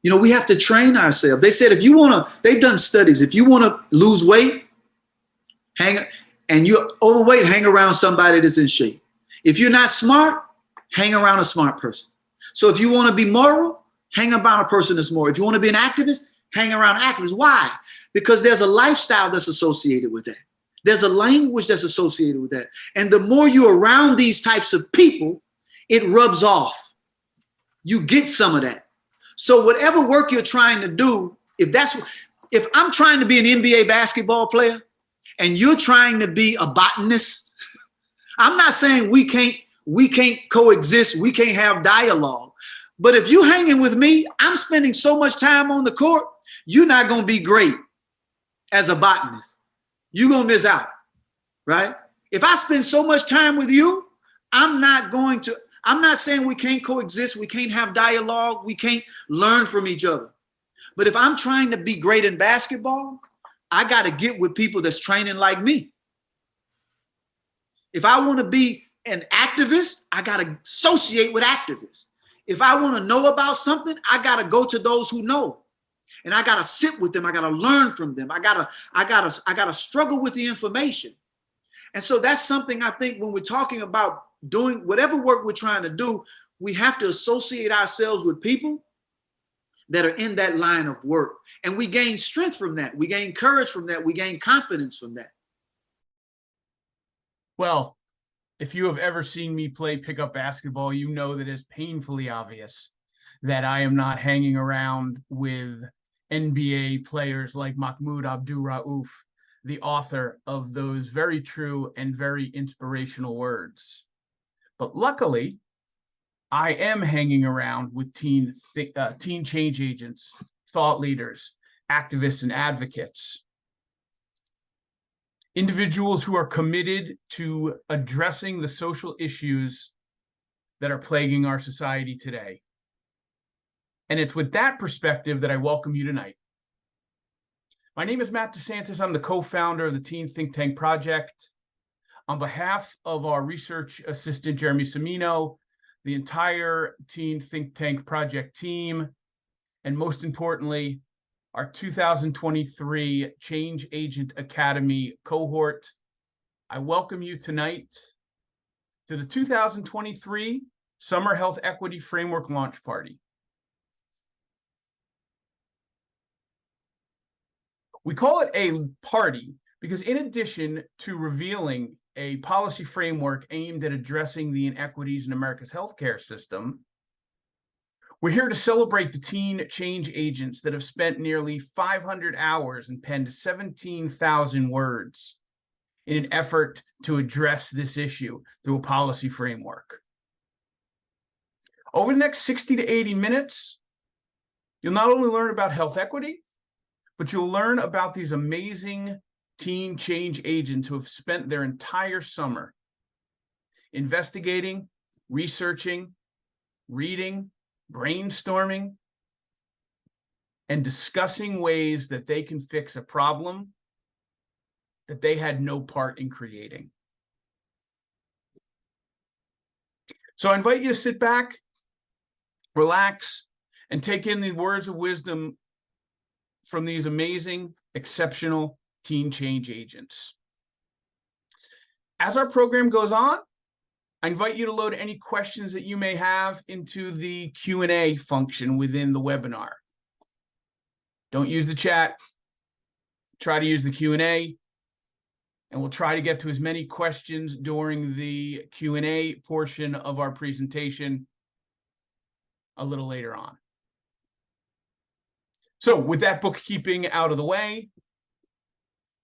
We have to train ourselves. They said they've done studies, if you want to lose weight, and you're overweight, hang around somebody that's in shape. If you're not smart, hang around a smart person. So if you want to be moral, hang around a person that's moral. If you want to be an activist, hang around activists. Why? Because there's a lifestyle that's associated with that. There's a language that's associated with that. And the more you're around these types of people, it rubs off. You get some of that. So whatever work you're trying to do, if I'm trying to be an NBA basketball player and you're trying to be a botanist, I'm not saying we can't coexist, we can't have dialogue. But if you're hanging with me, I'm spending so much time on the court, you're not going to be great as a botanist. You're going to miss out, right? If I spend so much time with you, I'm not saying we can't coexist, we can't have dialogue, we can't learn from each other. But if I'm trying to be great in basketball, I got to get with people that's training like me. If I want to be an activist, I got to associate with activists. If I want to know about something, I got to go to those who know. And I got to sit with them. I got to learn from them. I got to struggle with the information. And so that's something I think when we're talking about doing whatever work we're trying to do, we have to associate ourselves with people that are in that line of work. And we gain strength from that. We gain courage from that. We gain confidence from that. Well, if you have ever seen me play pickup basketball, you know that it's painfully obvious that I am not hanging around with NBA players like Mahmoud Abdul-Rauf, the author of those very true and very inspirational words. But luckily, I am hanging around with teen change agents, thought leaders, activists, and advocates. Individuals who are committed to addressing the social issues that are plaguing our society today. And it's with that perspective that I welcome you tonight. My name is Matt DeSantis. I'm the co-founder of the Teen Think Tank Project. On behalf of our research assistant, Jeremy Semino, the entire Teen Think Tank Project team, and most importantly, our 2023 Change Agent Academy cohort, I welcome you tonight to the 2023 Summer Health Equity Framework Launch Party. We call it a party because in addition to revealing a policy framework aimed at addressing the inequities in America's healthcare system, we're here to celebrate the teen change agents that have spent nearly 500 hours and penned 17,000 words in an effort to address this issue through a policy framework. Over the next 60 to 80 minutes, you'll not only learn about health equity, but you'll learn about these amazing teen change agents who have spent their entire summer investigating, researching, reading, brainstorming, and discussing ways that they can fix a problem that they had no part in creating. So I invite you to sit back, relax, and take in the words of wisdom from these amazing, exceptional teen change agents. As our program goes on, I invite you to load any questions that you may have into the Q&A function within the webinar. Don't use the chat. Try to use the Q&A, and we'll try to get to as many questions during the Q&A portion of our presentation a little later on. So with that bookkeeping out of the way,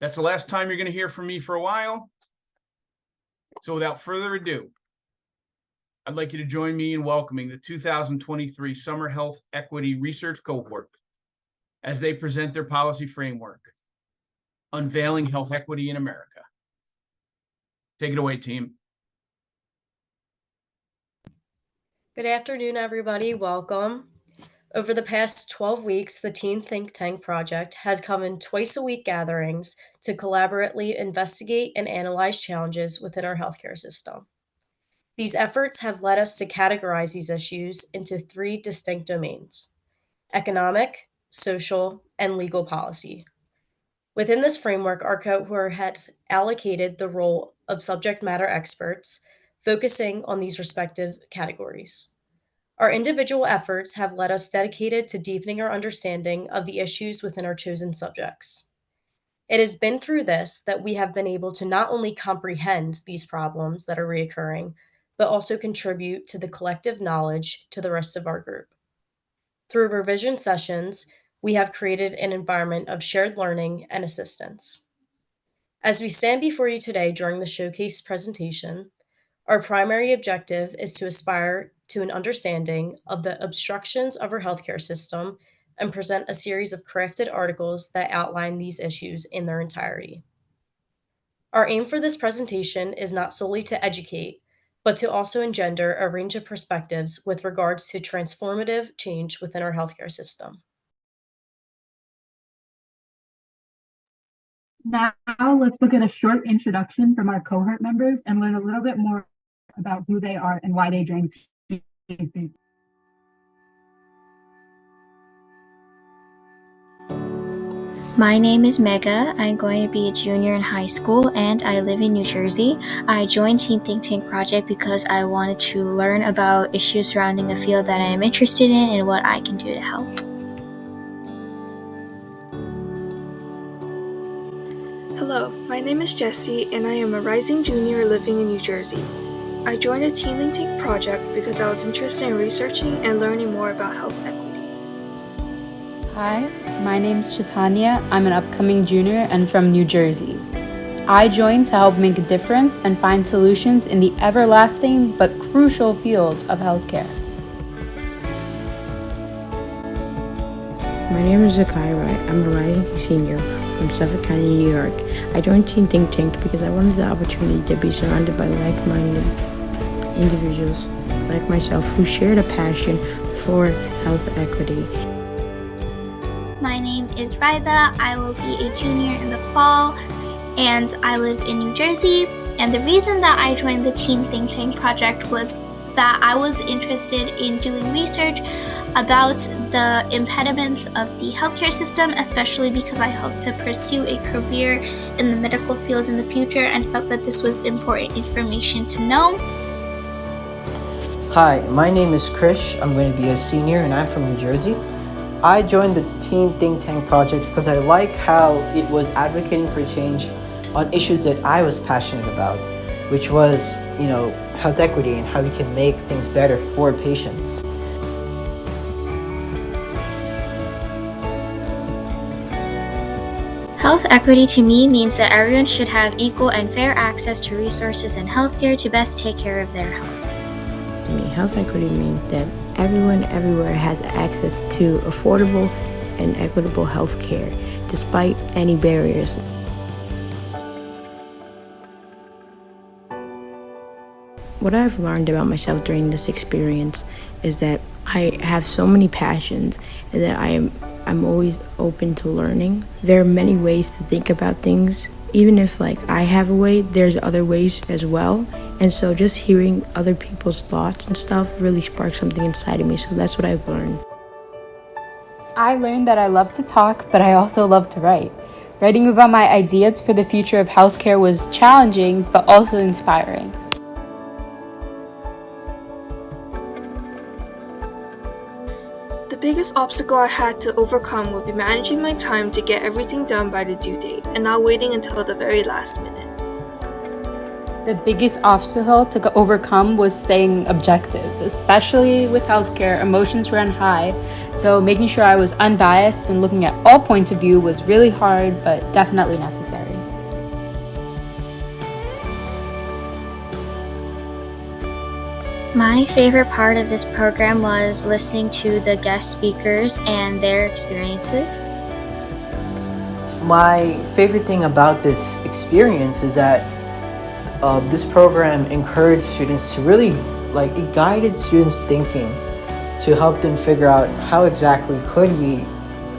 that's the last time you're going to hear from me for a while. So without further ado, I'd like you to join me in welcoming the 2023 Summer Health Equity Research Cohort as they present their policy framework, Unveiling Health Equity in America. Take it away, team. Good afternoon, everybody. Welcome. Over the past 12 weeks, the Teen Think Tank Project has come in twice-a-week gatherings to collaboratively investigate and analyze challenges within our healthcare system. These efforts have led us to categorize these issues into three distinct domains: economic, social, and legal policy. Within this framework, our cohort has allocated the role of subject matter experts, focusing on these respective categories. Our individual efforts have led us dedicated to deepening our understanding of the issues within our chosen subjects. It has been through this that we have been able to not only comprehend these problems that are reoccurring, but also contribute to the collective knowledge to the rest of our group. Through revision sessions, we have created an environment of shared learning and assistance. As we stand before you today during the showcase presentation, our primary objective is to aspire to an understanding of the obstructions of our healthcare system and present a series of crafted articles that outline these issues in their entirety. Our aim for this presentation is not solely to educate, but to also engender a range of perspectives with regards to transformative change within our healthcare system. Now let's look at a short introduction from our cohort members and learn a little bit more about who they are and why they joined TTTP. My name is Mega. I'm going to be a junior in high school and I live in New Jersey. I joined Teen Think Tank Project because I wanted to learn about issues surrounding a field that I am interested in and what I can do to help. Hello, my name is Jessie and I am a rising junior living in New Jersey. I joined the Teen Think Tank Project because I was interested in researching and learning more about health equity. Hi, my name is Chaitanya. I'm an upcoming junior and from New Jersey. I joined to help make a difference and find solutions in the everlasting but crucial field of healthcare. My name is Zakai Wright. I'm a rising senior from Suffolk County, New York. I joined Teen Think Tank because I wanted the opportunity to be surrounded by like-minded individuals like myself who shared a passion for health equity. My name is Raida. I will be a junior in the fall and I live in New Jersey. And the reason that I joined the Teen Think Tank Project was that I was interested in doing research about the impediments of the healthcare system, especially because I hope to pursue a career in the medical field in the future and felt that this was important information to know. Hi, my name is Krish. I'm going to be a senior and I'm from New Jersey. I joined the Teen Think Tank Project because I like how it was advocating for change on issues that I was passionate about, which was, health equity and how we can make things better for patients. Health equity to me means that everyone should have equal and fair access to resources and healthcare to best take care of their health. To me, health equity means that everyone everywhere has access to affordable and equitable health care, despite any barriers. What I've learned about myself during this experience is that I have so many passions and that I'm always open to learning. There are many ways to think about things. Even if I have a way, there's other ways as well. And so just hearing other people's thoughts and stuff really sparked something inside of me. So that's what I've learned. I learned that I love to talk, but I also love to write. Writing about my ideas for the future of healthcare was challenging, but also inspiring. The biggest obstacle I had to overcome would be managing my time to get everything done by the due date and not waiting until the very last minute. The biggest obstacle to overcome was staying objective, especially with healthcare. Emotions run high, so making sure I was unbiased and looking at all points of view was really hard, but definitely necessary. My favorite part of this program was listening to the guest speakers and their experiences. My favorite thing about this experience is that this program encouraged students to really, it guided students' thinking to help them figure out how exactly could we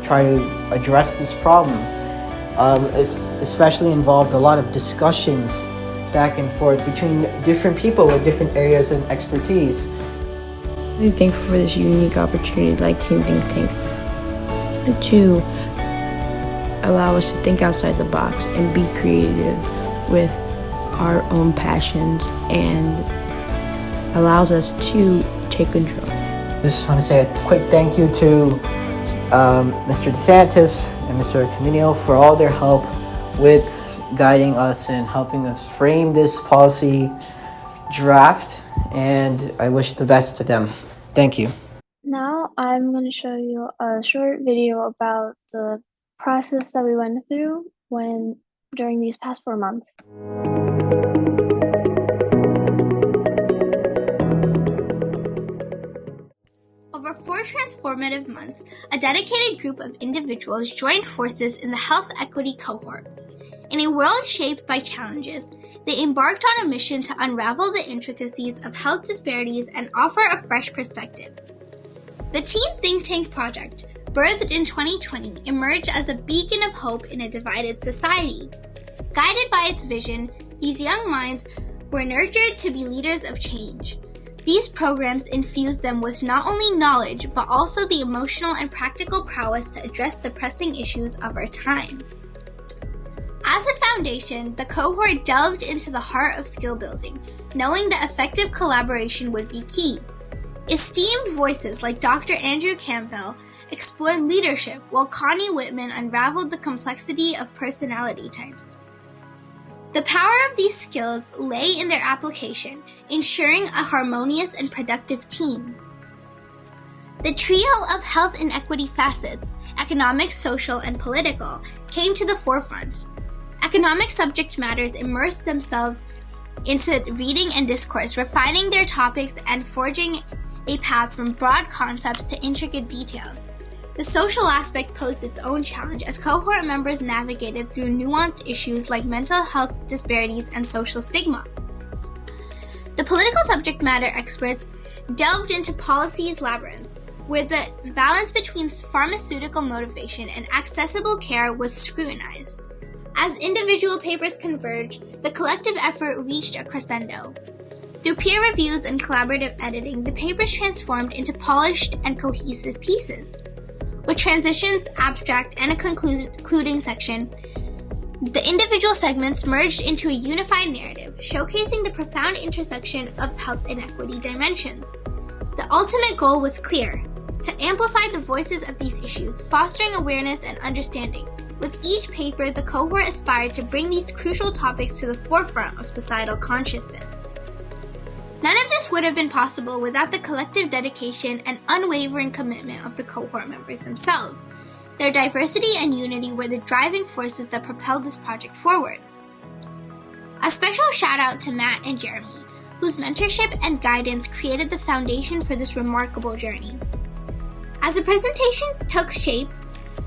try to address this problem. Especially involved a lot of discussions back and forth between different people with different areas of expertise. I'm really thankful for this unique opportunity like Teen Think Tank, to allow us to think outside the box and be creative with our own passions, and allows us to take control. Just want to say a quick thank you to Mr. DeSantis and Mr. Camino for all their help with guiding us and helping us frame this policy draft, and I wish the best to them. Thank you. Now I'm going to show you a short video about the process that we went through during these past 4 months. Over 4 transformative months, a dedicated group of individuals joined forces in the Health Equity Cohort. In a world shaped by challenges, they embarked on a mission to unravel the intricacies of health disparities and offer a fresh perspective. The Teen Think Tank Project, birthed in 2020, emerged as a beacon of hope in a divided society. Guided by its vision, these young minds were nurtured to be leaders of change. These programs infused them with not only knowledge, but also the emotional and practical prowess to address the pressing issues of our time. As a foundation, the cohort delved into the heart of skill building, knowing that effective collaboration would be key. Esteemed voices like Dr. Andrew Campbell explored leadership, while Connie Whitman unraveled the complexity of personality types. The power of these skills lay in their application, ensuring a harmonious and productive team. The trio of health inequity facets, economic, social, and political, came to the forefront. Economic subject matters immersed themselves into reading and discourse, refining their topics and forging a path from broad concepts to intricate details. The social aspect posed its own challenge as cohort members navigated through nuanced issues like mental health disparities and social stigma. The political subject matter experts delved into policy's labyrinth, where the balance between pharmaceutical motivation and accessible care was scrutinized. As individual papers converged, the collective effort reached a crescendo. Through peer reviews and collaborative editing, the papers transformed into polished and cohesive pieces. With transitions, abstract, and a concluding section, the individual segments merged into a unified narrative, showcasing the profound intersection of health inequity dimensions. The ultimate goal was clear: to amplify the voices of these issues, fostering awareness and understanding. With each paper, the cohort aspired to bring these crucial topics to the forefront of societal consciousness. None of this would have been possible without the collective dedication and unwavering commitment of the cohort members themselves. Their diversity and unity were the driving forces that propelled this project forward. A special shout out to Matt and Jeremy, whose mentorship and guidance created the foundation for this remarkable journey. As the presentation took shape,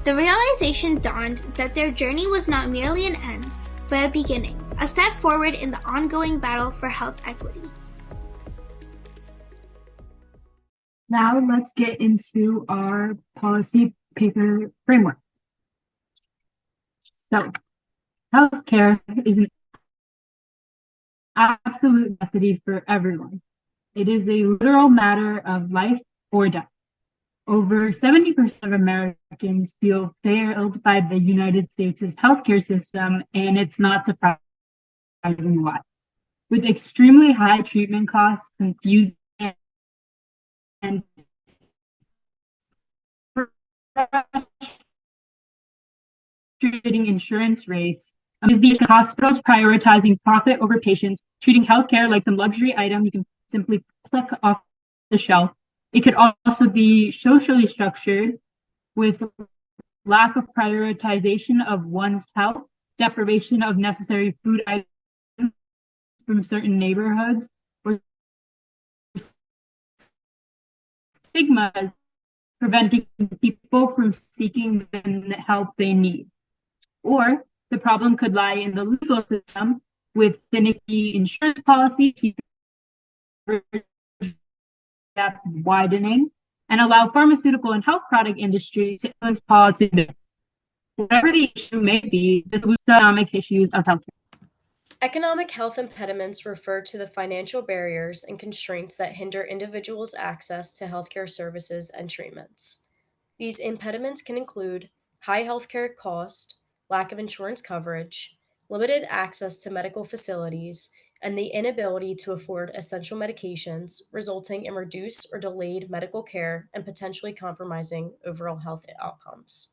the realization dawned that their journey was not merely an end, but a beginning, a step forward in the ongoing battle for health equity. Now let's get into our policy paper framework. So, healthcare is an absolute necessity for everyone. It is a literal matter of life or death. Over 70% of Americans feel failed by the United States' healthcare system, and it's not surprising why. With extremely high treatment costs, confusing and frustrating insurance rates, is the hospitals prioritizing profit over patients, treating healthcare like some luxury item you can simply click off the shelf. It could also be socially structured with lack of prioritization of one's health, deprivation of necessary food items from certain neighborhoods, or stigmas preventing people from seeking the help they need. Or the problem could lie in the legal system with finicky insurance policy, gap widening, and allow pharmaceutical and health product industries to influence policy there. Whatever the issue may be, this was the economic issues of healthcare. Economic health impediments refer to the financial barriers and constraints that hinder individuals' access to healthcare services and treatments. These impediments can include high healthcare cost, lack of insurance coverage, limited access to medical facilities, and the inability to afford essential medications, resulting in reduced or delayed medical care and potentially compromising overall health outcomes.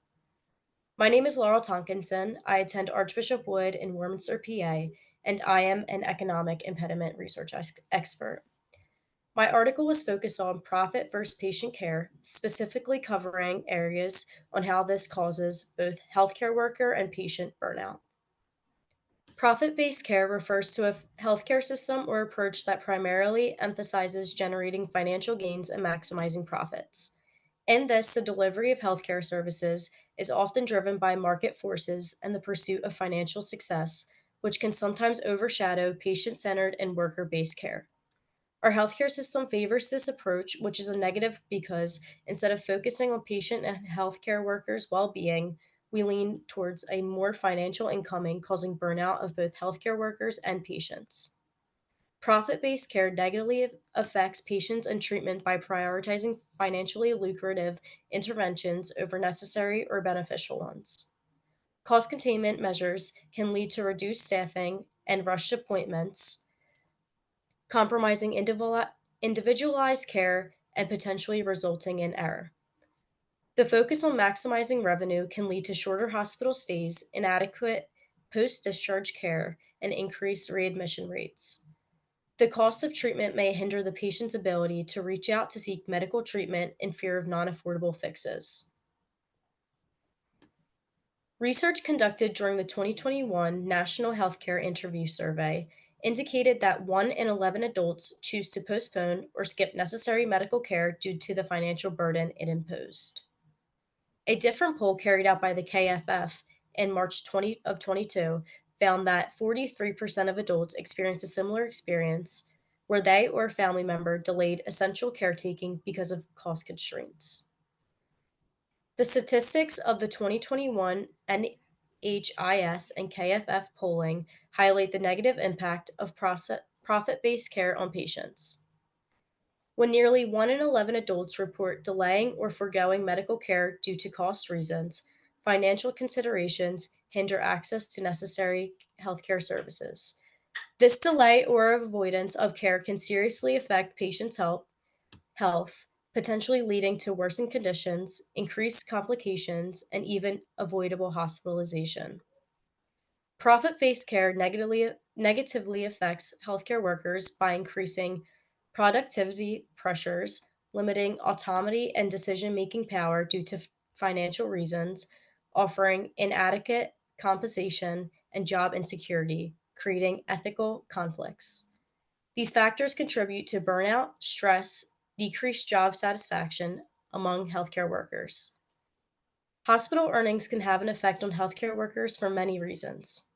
My name is Laurel Tonkinson. I attend Archbishop Wood in Warminster, PA, and I am an economic impediment research expert. My article was focused on profit versus patient care, specifically covering areas on how this causes both healthcare worker and patient burnout. Profit-based care refers to a healthcare system or approach that primarily emphasizes generating financial gains and maximizing profits. In this, the delivery of healthcare services is often driven by market forces and the pursuit of financial success, which can sometimes overshadow patient-centered and worker-based care. Our healthcare system favors this approach, which is a negative because instead of focusing on patient and healthcare workers' well-being, we lean towards a more financial incoming, causing burnout of both healthcare workers and patients. Profit-based care negatively affects patients and treatment by prioritizing financially lucrative interventions over necessary or beneficial ones. Cost containment measures can lead to reduced staffing and rushed appointments, compromising individualized care and potentially resulting in error. The focus on maximizing revenue can lead to shorter hospital stays, inadequate post-discharge care, and increased readmission rates. The cost of treatment may hinder the patient's ability to reach out to seek medical treatment in fear of non-affordable fixes. Research conducted during the 2021 National Healthcare Interview Survey indicated that 1 in 11 adults choose to postpone or skip necessary medical care due to the financial burden it imposed. A different poll carried out by the KFF in March 2022 found that 43% of adults experienced a similar experience where they or a family member delayed essential caretaking because of cost constraints. The statistics of the 2021 NHIS and KFF polling highlight the negative impact of profit-based care on patients. When nearly 1 in 11 adults report delaying or foregoing medical care due to cost reasons, financial considerations hinder access to necessary healthcare services. This delay or avoidance of care can seriously affect patients' health, potentially leading to worsened conditions, increased complications, and even avoidable hospitalization. Profit-based care negatively affects healthcare workers by increasing productivity pressures, limiting autonomy and decision-making power due to financial reasons, offering inadequate compensation and job insecurity, creating ethical conflicts. These factors contribute to burnout, stress, decreased job satisfaction among healthcare workers. Hospital earnings can have an effect on healthcare workers for many reasons.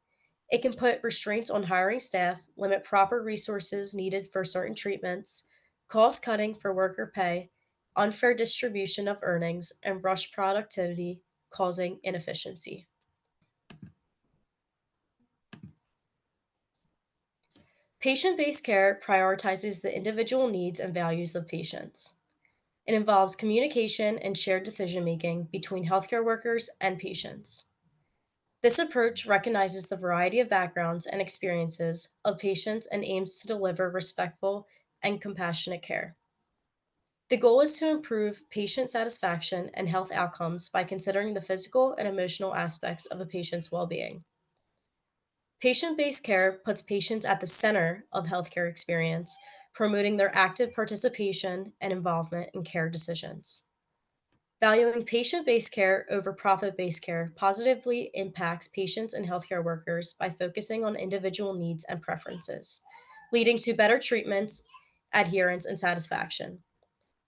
It can put restraints on hiring staff, limit proper resources needed for certain treatments, cost cutting for worker pay, unfair distribution of earnings, and rush productivity, causing inefficiency. Patient-based care prioritizes the individual needs and values of patients. It involves communication and shared decision-making between healthcare workers and patients. This approach recognizes the variety of backgrounds and experiences of patients and aims to deliver respectful and compassionate care. The goal is to improve patient satisfaction and health outcomes by considering the physical and emotional aspects of a patient's well-being. Patient-based care puts patients at the center of healthcare experience, promoting their active participation and involvement in care decisions. Valuing patient-based care over profit-based care positively impacts patients and healthcare workers by focusing on individual needs and preferences, leading to better treatments, adherence, and satisfaction.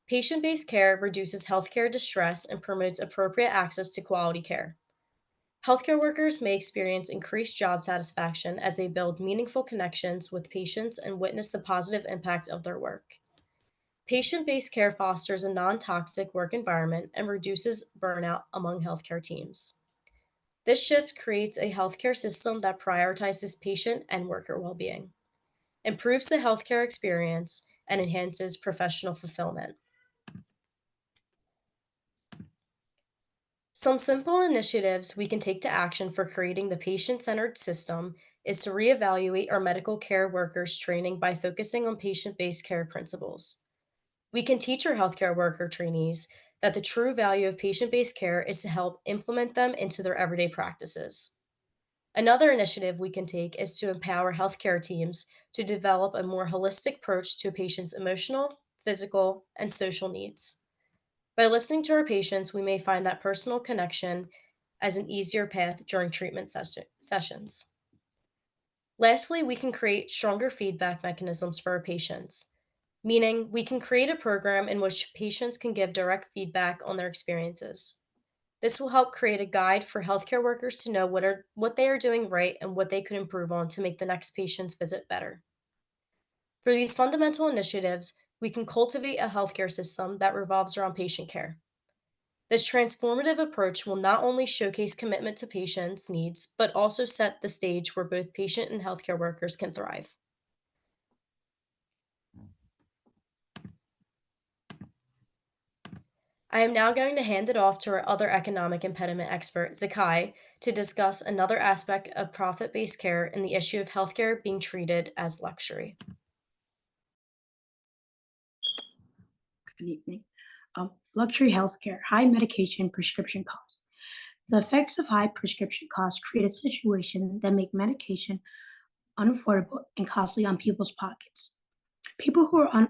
Patient-based care reduces healthcare distress and promotes appropriate access to quality care. Healthcare workers may experience increased job satisfaction as they build meaningful connections with patients and witness the positive impact of their work. Patient-based care fosters a non-toxic work environment and reduces burnout among healthcare teams. This shift creates a healthcare system that prioritizes patient and worker well-being, improves the healthcare experience, and enhances professional fulfillment. Some simple initiatives we can take to action for creating the patient-centered system is to reevaluate our medical care workers' training by focusing on patient-based care principles. We can teach our healthcare worker trainees that the true value of patient-based care is to help implement them into their everyday practices. Another initiative we can take is to empower healthcare teams to develop a more holistic approach to a patient's emotional, physical, and social needs. By listening to our patients, we may find that personal connection as an easier path during treatment sessions. Lastly, we can create stronger feedback mechanisms for our patients, meaning we can create a program in which patients can give direct feedback on their experiences. This will help create a guide for healthcare workers to know what they are doing right and what they could improve on to make the next patient's visit better. For these fundamental initiatives, we can cultivate a healthcare system that revolves around patient care. This transformative approach will not only showcase commitment to patients' needs, but also set the stage where both patient and healthcare workers can thrive. I am now going to hand it off to our other economic impediment expert, Zakai, to discuss another aspect of profit-based care and the issue of healthcare being treated as luxury. Good evening. Luxury healthcare, high medication prescription costs. The effects of high prescription costs create a situation that make medication unaffordable and costly on people's pockets. People who are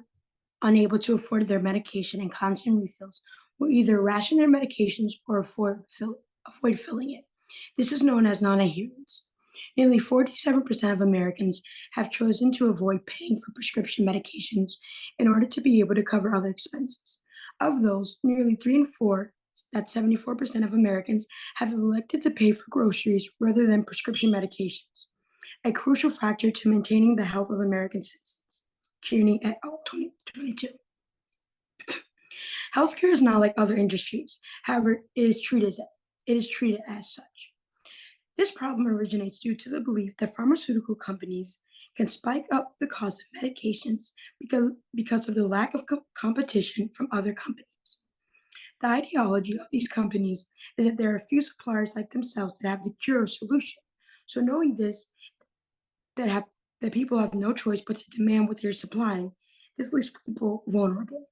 unable to afford their medication and constant refills will either ration their medications or avoid filling it. This is known as non-adherence. Nearly 47% of Americans have chosen to avoid paying for prescription medications in order to be able to cover other expenses. Of those, nearly 3 in 4, that's 74% of Americans, have elected to pay for groceries rather than prescription medications, a crucial factor to maintaining the health of American citizens. Kearney et al. 2022. Healthcare is not like other industries. However, it is treated as such. This problem originates due to the belief that pharmaceutical companies can spike up the cost of medications because of the lack of competition from other companies. The ideology of these companies is that there are few suppliers like themselves that have the cure or solution. So knowing this, that people have no choice but to demand what they're supplying, this leaves people vulnerable.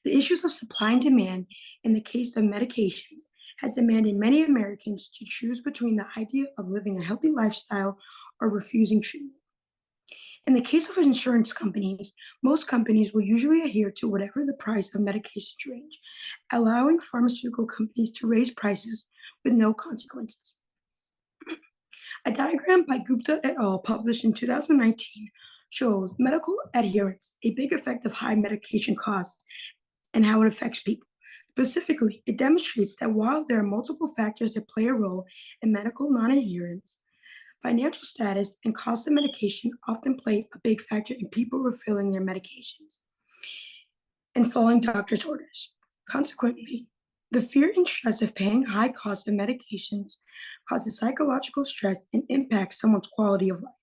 The issues of supply and demand in the case of medications has demanded many Americans to choose between the idea of living a healthy lifestyle or refusing treatment. In the case of insurance companies, most companies will usually adhere to whatever the price of medications range, allowing pharmaceutical companies to raise prices with no consequences. A diagram by Gupta et al. Published in 2019 shows medical adherence, a big effect of high medication costs, and how it affects people. Specifically, it demonstrates that while there are multiple factors that play a role in medical non-adherence, financial status and cost of medication often play a big factor in people refilling their medications and following doctor's orders. Consequently, the fear and stress of paying high costs of medications causes psychological stress and impacts someone's quality of life,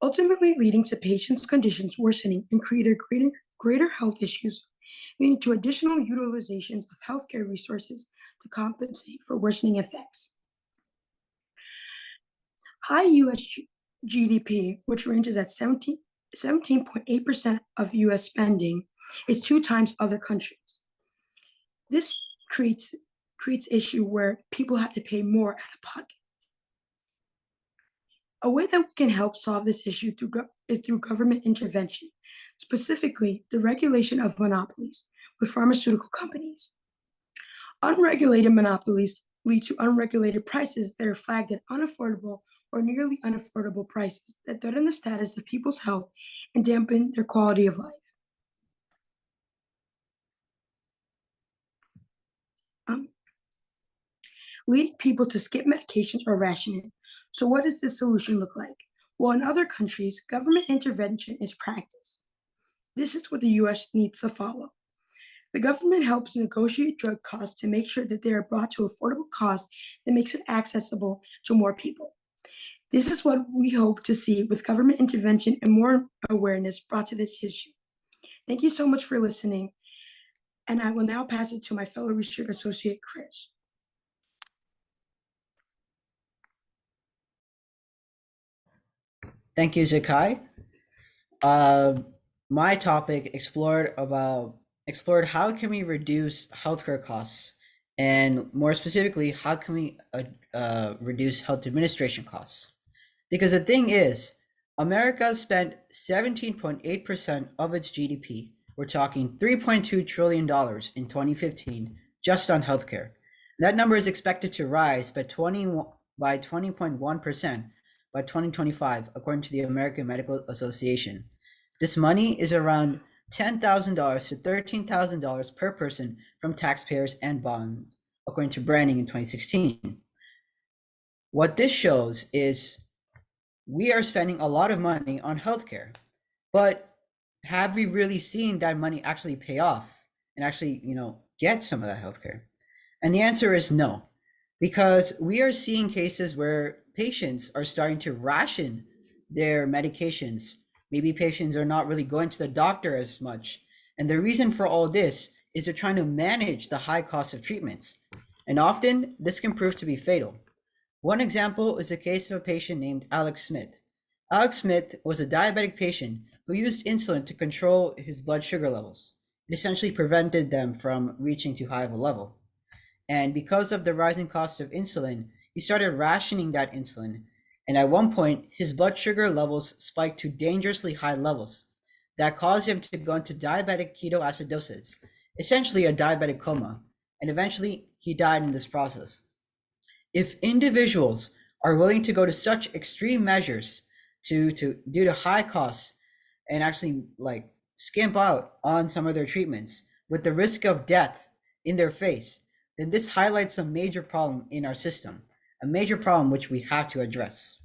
ultimately leading to patients' conditions worsening and creating greater health issues, leading to additional utilizations of healthcare resources to compensate for worsening effects. High U.S. GDP, which ranges at 17.8% of U.S. spending, is 2 times other countries. This creates issue where people have to pay more out of pocket. A way that we can help solve this issue is through government intervention, specifically the regulation of monopolies with pharmaceutical companies. Unregulated monopolies lead to unregulated prices that are flagged as unaffordable or nearly unaffordable prices that threaten the status of people's health and dampen their quality of life. Leading people to skip medications or ration it. So what does this solution look like? Well, in other countries, government intervention is practiced. This is what the US needs to follow. The government helps negotiate drug costs to make sure that they are brought to affordable costs that makes it accessible to more people. This is what we hope to see with government intervention and more awareness brought to this issue. Thank you so much for listening. And I will now pass it to my fellow research associate, Chris. Thank you, Zakai. My topic explored how can we reduce healthcare costs, and more specifically, how can we reduce health administration costs? Because the thing is, America spent 17.8% of its GDP. We're talking $3.2 trillion in 2015 just on healthcare. That number is expected to rise by 20.1% by 2025, according to the American Medical Association. This money is around $10,000 to $13,000 per person from taxpayers and bonds, according to Branding in 2016. What this shows is we are spending a lot of money on healthcare, but have we really seen that money actually pay off and actually, get some of that healthcare? And the answer is no, because we are seeing cases where patients are starting to ration their medications. Maybe patients are not really going to the doctor as much. And the reason for all this is they're trying to manage the high cost of treatments. And often this can prove to be fatal. One example is the case of a patient named Alex Smith. Alex Smith was a diabetic patient who used insulin to control his blood sugar levels. It essentially prevented them from reaching too high of a level. And because of the rising cost of insulin, he started rationing that insulin. And at one point, his blood sugar levels spiked to dangerously high levels that caused him to go into diabetic ketoacidosis, essentially a diabetic coma. And eventually, he died in this process. If individuals are willing to go to such extreme measures due to high costs and actually skimp out on some of their treatments with the risk of death in their face, then this highlights a major problem in our system, a major problem which we have to address.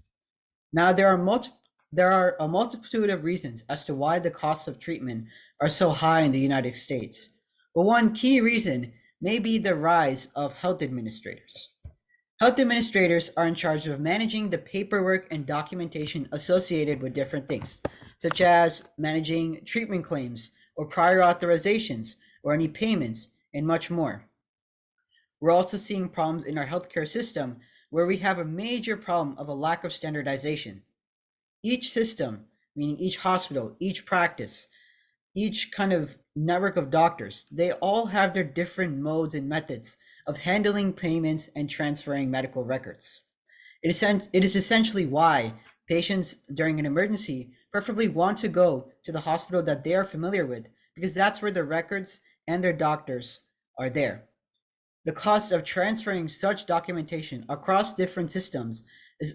Now, there are a multitude of reasons as to why the costs of treatment are so high in the United States. But one key reason may be the rise of health administrators. Health administrators are in charge of managing the paperwork and documentation associated with different things, such as managing treatment claims or prior authorizations or any payments and much more. We're also seeing problems in our healthcare system where we have a major problem of a lack of standardization. Each system, meaning each hospital, each practice, each kind of network of doctors, they all have their different modes and methods of handling payments and transferring medical records. It is essentially why patients during an emergency preferably want to go to the hospital that they are familiar with, because that's where their records and their doctors are there. The cost of transferring such documentation across different systems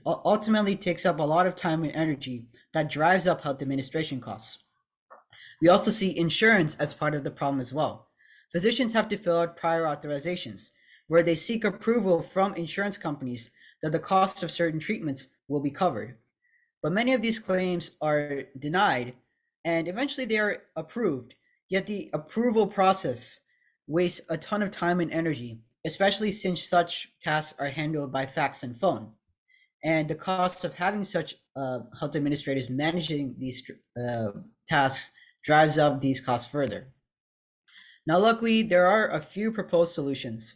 ultimately takes up a lot of time and energy that drives up health administration costs. We also see insurance as part of the problem as well. Physicians have to fill out prior authorizations, where they seek approval from insurance companies that the cost of certain treatments will be covered. But many of these claims are denied, and eventually they are approved, yet the approval process wastes a ton of time and energy, especially since such tasks are handled by fax and phone. And the cost of having such health administrators managing these tasks drives up these costs further. Now, luckily, there are a few proposed solutions.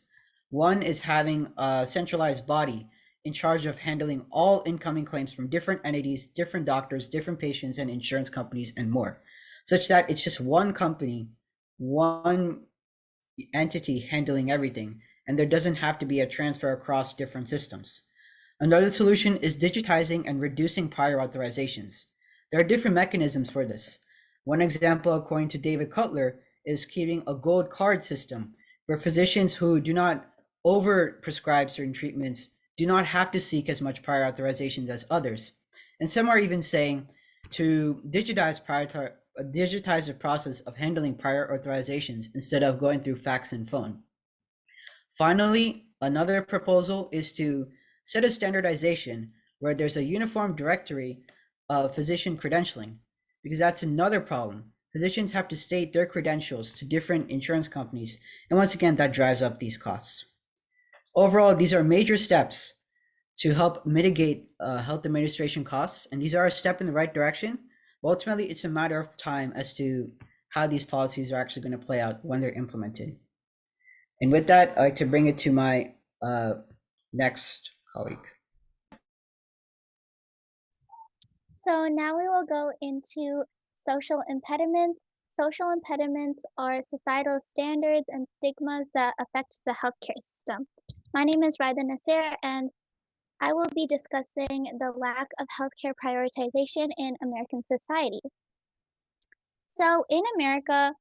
One is having a centralized body in charge of handling all incoming claims from different entities, different doctors, different patients, and insurance companies, and more, such that it's just one company, one entity handling everything, and there doesn't have to be a transfer across different systems. Another solution is digitizing and reducing prior authorizations. There are different mechanisms for this. One example, according to David Cutler, is keeping a gold card system where physicians who do not over-prescribe certain treatments do not have to seek as much prior authorizations as others. And some are even saying to digitize the process of handling prior authorizations instead of going through fax and phone. Finally, another proposal is to set a standardization where there's a uniform directory of physician credentialing, because that's another problem. Physicians have to state their credentials to different insurance companies, and once again, that drives up these costs. Overall, these are major steps to help mitigate health administration costs, and these are a step in the right direction. But ultimately, it's a matter of time as to how these policies are actually going to play out when they're implemented. And with that, I'd like to bring it to my next colleague. So now we will go into social impediments. Social impediments are societal standards and stigmas that affect the healthcare system. My name is Raida Nasser, and I will be discussing the lack of healthcare prioritization in American society. So in America,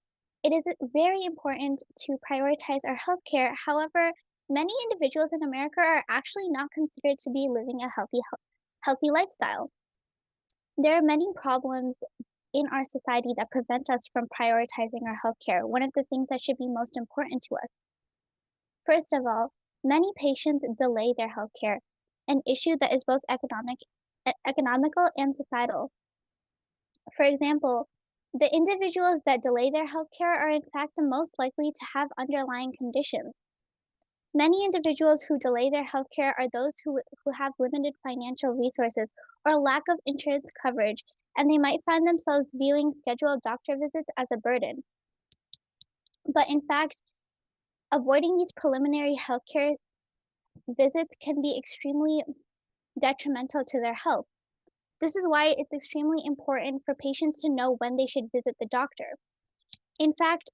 it is very important to prioritize our healthcare. However, many individuals in America are actually not considered to be living a healthy lifestyle. There are many problems in our society that prevent us from prioritizing our healthcare. One of the things that should be most important to us. First of all, many patients delay their healthcare, an issue that is both economical and societal. For example, the individuals that delay their healthcare are in fact the most likely to have underlying conditions. Many individuals who delay their healthcare are those who have limited financial resources or lack of insurance coverage, and they might find themselves viewing scheduled doctor visits as a burden. But in fact, avoiding these preliminary healthcare visits can be extremely detrimental to their health. This is why it's extremely important for patients to know when they should visit the doctor. In fact,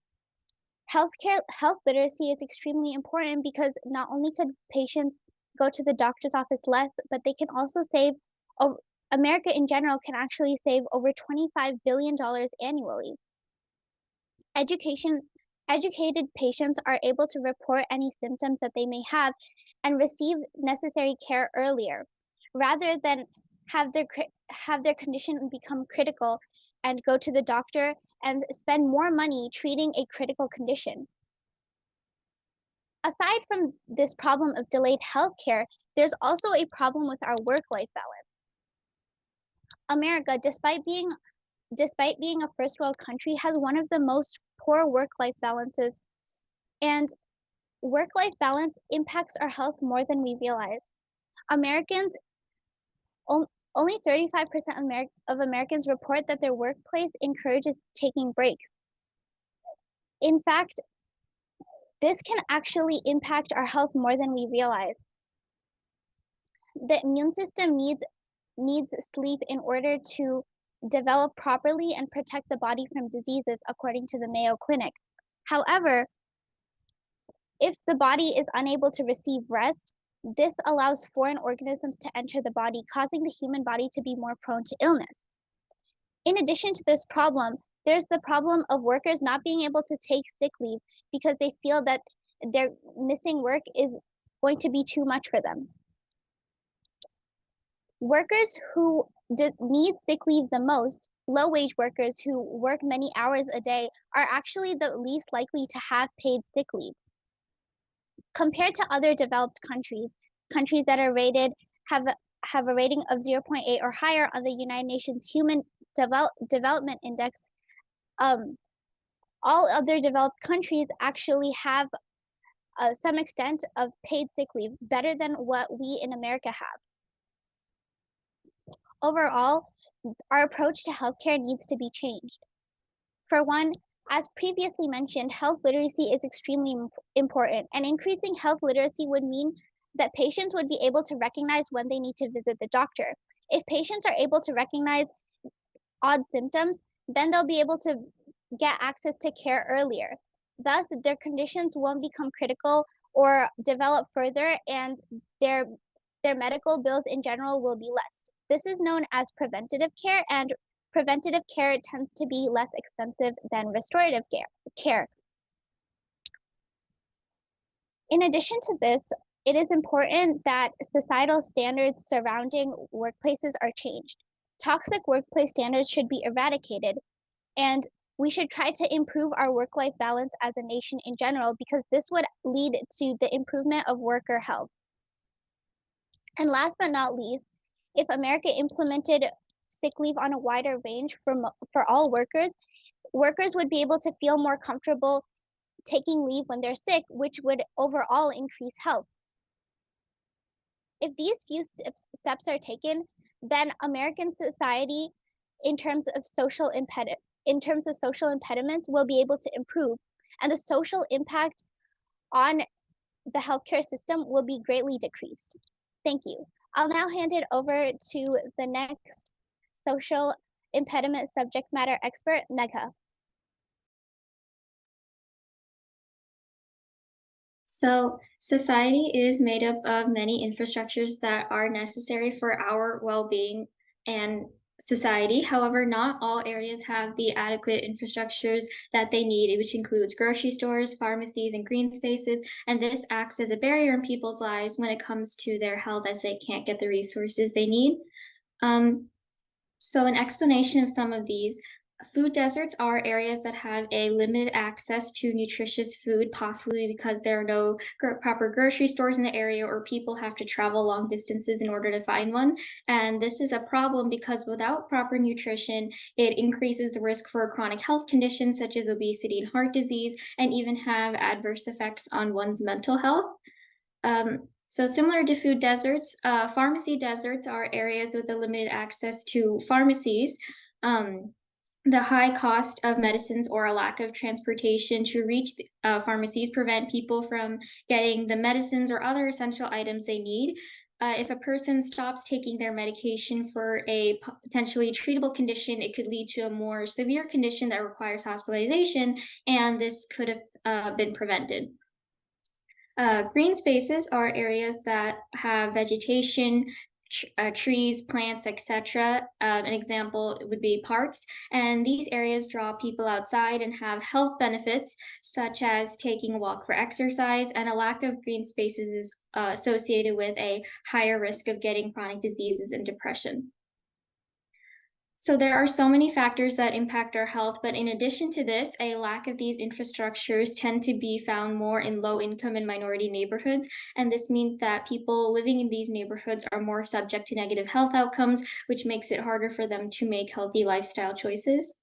health literacy is extremely important because not only could patients go to the doctor's office less, but they can also save, America in general can actually save over $25 billion annually. Educated patients are able to report any symptoms that they may have and receive necessary care earlier, rather than have their condition become critical and go to the doctor and spend more money treating a critical condition. Aside from this problem of delayed healthcare, there's also a problem with our work-life balance. America, despite being a first world country, has one of the most poor work-life balances, and work-life balance impacts our health more than we realize. Only 35% of Americans report that their workplace encourages taking breaks. In fact, this can actually impact our health more than we realize. The immune system needs sleep in order to develop properly and protect the body from diseases, according to the Mayo Clinic. However, if the body is unable to receive rest, this allows foreign organisms to enter the body, causing the human body to be more prone to illness. In addition to this problem, there's the problem of workers not being able to take sick leave because they feel that their missing work is going to be too much for them. Workers who need sick leave the most, low-wage workers who work many hours a day, are actually the least likely to have paid sick leave. Compared to other developed countries that are rated have a rating of 0.8 or higher on the United Nations Human Development Index, all other developed countries actually have some extent of paid sick leave, better than what we in America have. Overall, our approach to healthcare needs to be changed. For one, as previously mentioned, health literacy is extremely important, and increasing health literacy would mean that patients would be able to recognize when they need to visit the doctor. If patients are able to recognize odd symptoms, then they'll be able to get access to care earlier. Thus, their conditions won't become critical or develop further, and their medical bills in general will be less. This is known as preventative care, and preventative care tends to be less expensive than restorative care. In addition to this, it is important that societal standards surrounding workplaces are changed. Toxic workplace standards should be eradicated, and we should try to improve our work-life balance as a nation in general, because this would lead to the improvement of worker health. And last but not least, if America implemented sick leave on a wider range for all workers would be able to feel more comfortable taking leave when they're sick, which would overall increase health. If these few steps are taken, then American society, in terms of social in terms of social impediments will be able to improve, and the social impact on the healthcare system will be greatly decreased. Thank you. I'll now hand it over to the next social impediment subject matter expert, Megha. So, society is made up of many infrastructures that are necessary for our well-being and society. However, not all areas have the adequate infrastructures that they need, which includes grocery stores, pharmacies, and green spaces. And this acts as a barrier in people's lives when it comes to their health, as they can't get the resources they need. So an explanation of some of these: food deserts are areas that have a limited access to nutritious food, possibly because there are no proper grocery stores in the area, or people have to travel long distances in order to find one. And this is a problem because without proper nutrition, it increases the risk for chronic health conditions such as obesity and heart disease, and even have adverse effects on one's mental health. So similar to food deserts, pharmacy deserts are areas with a limited access to pharmacies. The high cost of medicines or a lack of transportation to reach pharmacies prevent people from getting the medicines or other essential items they need. If a person stops taking their medication for a potentially treatable condition, it could lead to a more severe condition that requires hospitalization, and this could have been prevented. Green spaces are areas that have vegetation, trees, plants, etc. An example would be parks, and these areas draw people outside and have health benefits such as taking a walk for exercise, and a lack of green spaces is associated with a higher risk of getting chronic diseases and depression. So there are so many factors that impact our health, but in addition to this, a lack of these infrastructures tend to be found more in low-income and minority neighborhoods, and this means that people living in these neighborhoods are more subject to negative health outcomes, which makes it harder for them to make healthy lifestyle choices.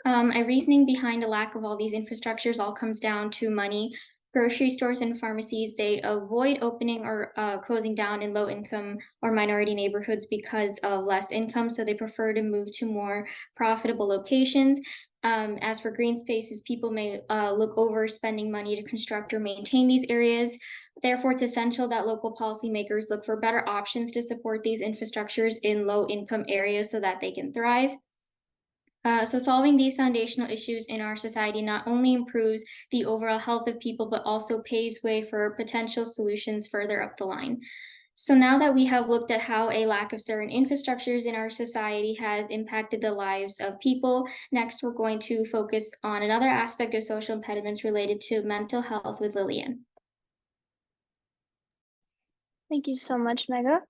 A reasoning behind a lack of all these infrastructures all comes down to money. Grocery stores and pharmacies, they avoid opening or closing down in low-income or minority neighborhoods because of less income, so they prefer to move to more profitable locations. As for green spaces, people may look over spending money to construct or maintain these areas. Therefore, it's essential that local policymakers look for better options to support these infrastructures in low-income areas so that they can thrive. So solving these foundational issues in our society not only improves the overall health of people, but also paves way for potential solutions further up the line. So now that we have looked at how a lack of certain infrastructures in our society has impacted the lives of people, next we're going to focus on another aspect of social impediments related to mental health with Lillian. Thank you so much, Megha.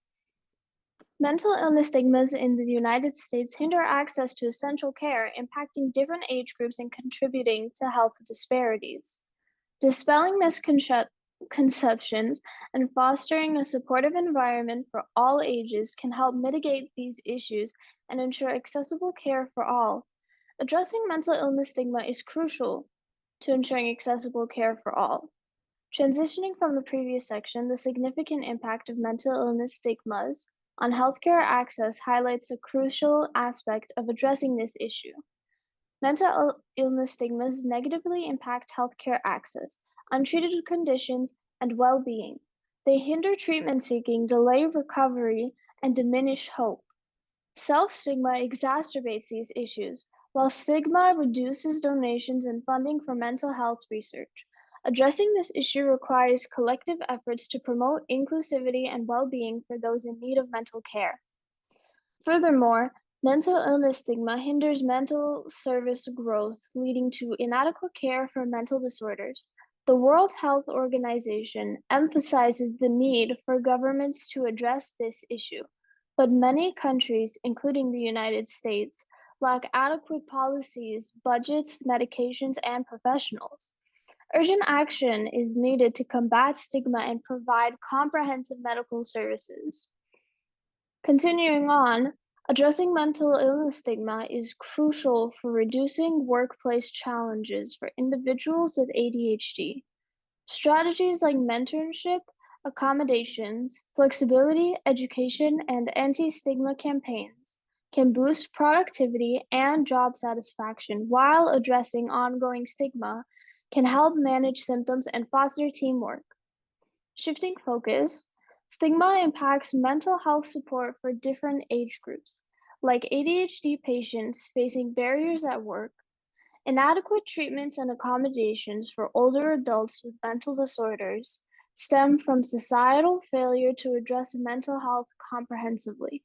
Mental illness stigmas in the United States hinder access to essential care, impacting different age groups and contributing to health disparities. Dispelling misconceptions and fostering a supportive environment for all ages can help mitigate these issues and ensure accessible care for all. Addressing mental illness stigma is crucial to ensuring accessible care for all. Transitioning from the previous section, the significant impact of mental illness stigmas on healthcare access highlights a crucial aspect of addressing this issue. Mental illness stigmas negatively impact healthcare access, untreated conditions, and well-being. They hinder treatment seeking, delay recovery, and diminish hope. Self-stigma exacerbates these issues, while stigma reduces donations and funding for mental health research. Addressing this issue requires collective efforts to promote inclusivity and well-being for those in need of mental care. Furthermore, mental illness stigma hinders mental service growth, leading to inadequate care for mental disorders. The World Health Organization emphasizes the need for governments to address this issue, but many countries, including the United States, lack adequate policies, budgets, medications, and professionals. Urgent action is needed to combat stigma and provide comprehensive medical services. Continuing on, addressing mental illness stigma is crucial for reducing workplace challenges for individuals with ADHD. Strategies like mentorship, accommodations, flexibility, education, and anti-stigma campaigns can boost productivity and job satisfaction, while addressing ongoing stigma can help manage symptoms and foster teamwork. Shifting focus, stigma impacts mental health support for different age groups, like ADHD patients facing barriers at work. Inadequate treatments and accommodations for older adults with mental disorders stem from societal failure to address mental health comprehensively.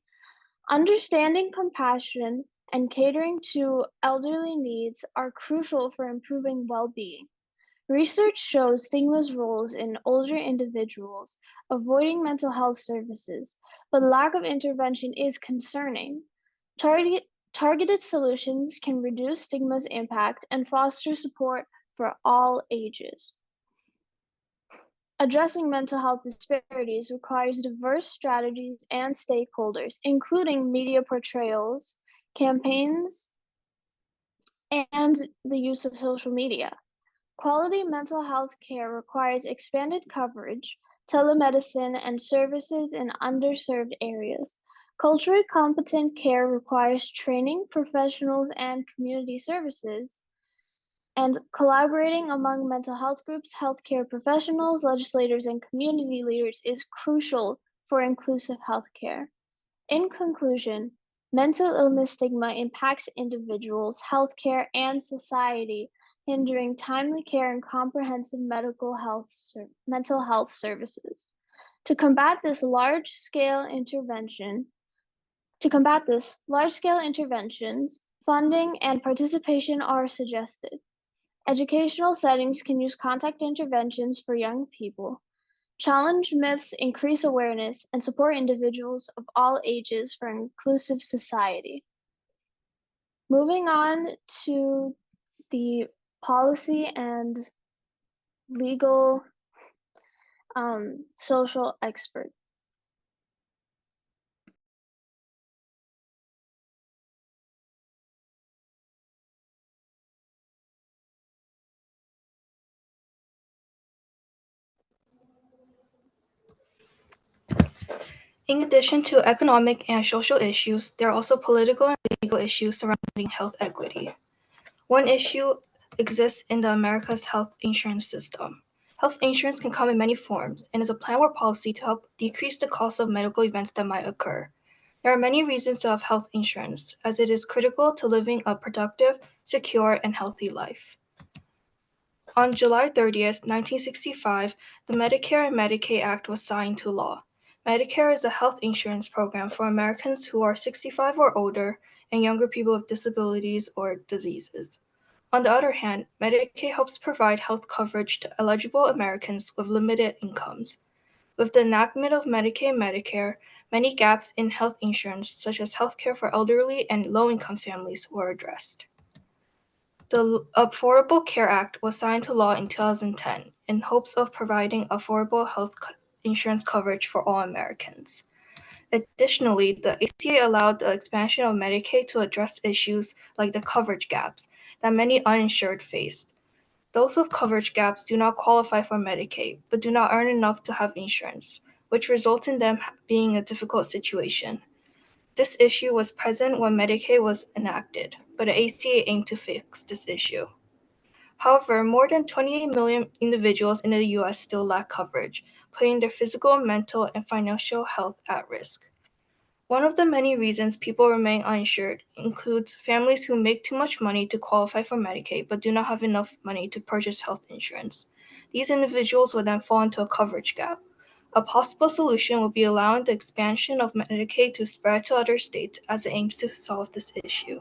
Understanding compassion and catering to elderly needs are crucial for improving well-being. Research shows stigma's roles in older individuals avoiding mental health services, but lack of intervention is concerning. Targeted solutions can reduce stigma's impact and foster support for all ages. Addressing mental health disparities requires diverse strategies and stakeholders, including media portrayals, campaigns, and the use of social media. Quality mental health care requires expanded coverage, telemedicine, and services in underserved areas. Culturally competent care requires training, professionals, and community services. And collaborating among mental health groups, healthcare professionals, legislators, and community leaders is crucial for inclusive healthcare. In conclusion, mental illness stigma impacts individuals, healthcare, and society, hindering timely care and comprehensive mental health services. To combat this, large-scale interventions, funding, and participation are suggested. Educational settings can use contact interventions for young people, challenge myths, increase awareness, and support individuals of all ages for an inclusive society. Moving on to the policy and legal social expert. In addition to economic and social issues, there are also political and legal issues surrounding health equity. One issue exists in the America's health insurance system. Health insurance can come in many forms and is a plan or policy to help decrease the cost of medical events that might occur. There are many reasons to have health insurance, as it is critical to living a productive, secure, and healthy life. On July 30th, 1965, the Medicare and Medicaid Act was signed to law. Medicare is a health insurance program for Americans who are 65 or older and younger people with disabilities or diseases. On the other hand, Medicaid helps provide health coverage to eligible Americans with limited incomes. With the enactment of Medicaid and Medicare, many gaps in health insurance, such as health care for elderly and low-income families, were addressed. The Affordable Care Act was signed to law in 2010 in hopes of providing affordable health insurance coverage for all Americans. Additionally, the ACA allowed the expansion of Medicaid to address issues like the coverage gaps that many uninsured faced. Those with coverage gaps do not qualify for Medicaid, but do not earn enough to have insurance, which results in them being in a difficult situation. This issue was present when Medicaid was enacted, but the ACA aimed to fix this issue. However, more than 28 million individuals in the US still lack coverage, putting their physical, mental, and financial health at risk. One of the many reasons people remain uninsured includes families who make too much money to qualify for Medicaid but do not have enough money to purchase health insurance. These individuals will then fall into a coverage gap. A possible solution would be allowing the expansion of Medicaid to spread to other states as it aims to solve this issue.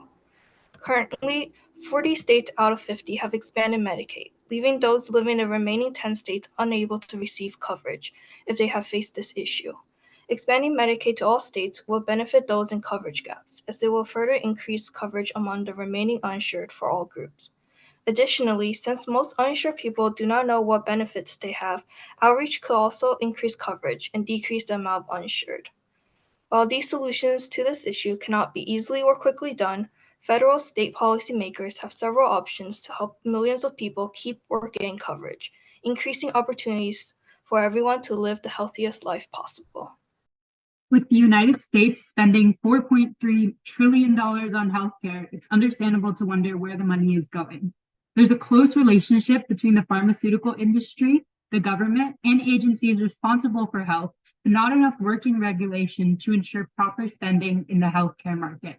Currently, 40 states out of 50 have expanded Medicaid, leaving those living in the remaining 10 states unable to receive coverage if they have faced this issue. Expanding Medicaid to all states will benefit those in coverage gaps, as it will further increase coverage among the remaining uninsured for all groups. Additionally, since most uninsured people do not know what benefits they have, outreach could also increase coverage and decrease the amount of uninsured. While these solutions to this issue cannot be easily or quickly done, federal and state policymakers have several options to help millions of people keep or gain coverage, increasing opportunities for everyone to live the healthiest life possible. With the United States spending $4.3 trillion on healthcare, it's understandable to wonder where the money is going. There's a close relationship between the pharmaceutical industry, the government, and agencies responsible for health, but not enough working regulation to ensure proper spending in the healthcare market.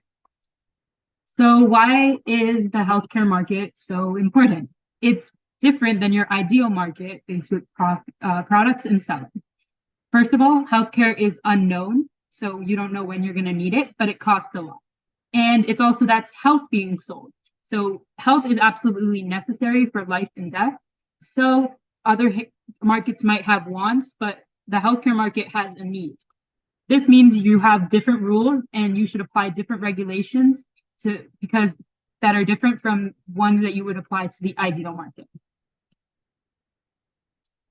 So why is the healthcare market so important? It's different than your ideal market based with products and selling. First of all, healthcare is unknown, so you don't know when you're going to need it, but it costs a lot. And it's also that's health being sold. So health is absolutely necessary for life and death. So other markets might have wants, but the healthcare market has a need. This means you have different rules and you should apply different regulations because that are different from ones that you would apply to the ideal market.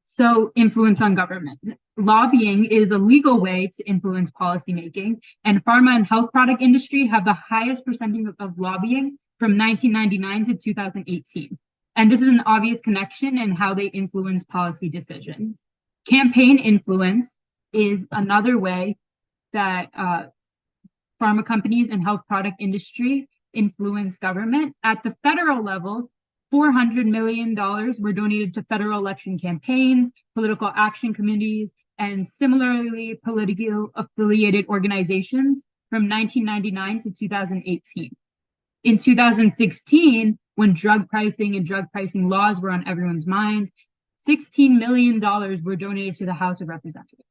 So influence on government. Lobbying is a legal way to influence policymaking, and pharma and health product industry have the highest percentage of lobbying from 1999 to 2018. And this is an obvious connection in how they influence policy decisions. Campaign influence is another way that pharma companies and health product industry influence government. At the federal level, $400 million were donated to federal election campaigns, political action committees, and similarly political affiliated organizations from 1999 to 2018. In 2016, when drug pricing and drug pricing laws were on everyone's mind, $16 million were donated to the House of Representatives.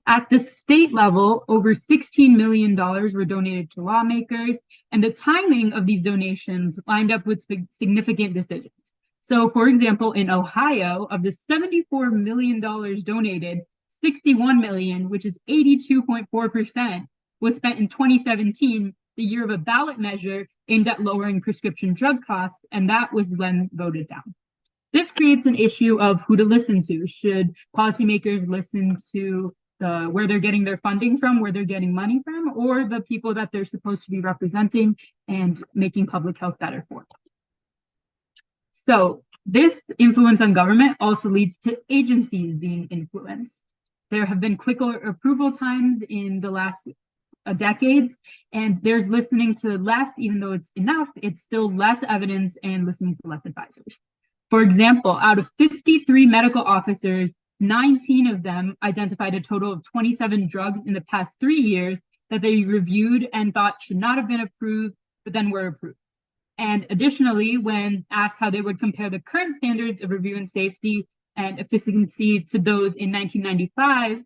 At the state level, over $16 million were donated to lawmakers, and the timing of these donations lined up with significant decisions. So, for example, in Ohio, of the $74 million donated, $61 million, which is 82.4%, was spent in 2017, the year of a ballot measure aimed at lowering prescription drug costs, and that was then voted down. This creates an issue of who to listen to. Should policymakers listen to where they're getting their funding from, where they're getting money from, or the people that they're supposed to be representing and making public health better for? So this influence on government also leads to agencies being influenced. There have been quicker approval times in the last decades, and there's listening to less, even though it's enough, it's still less evidence and listening to less advisors. For example, out of 53 medical officers, 19 of them identified a total of 27 drugs in the past 3 years that they reviewed and thought should not have been approved, but then were approved. And additionally, when asked how they would compare the current standards of review and safety and efficiency to those in 1995,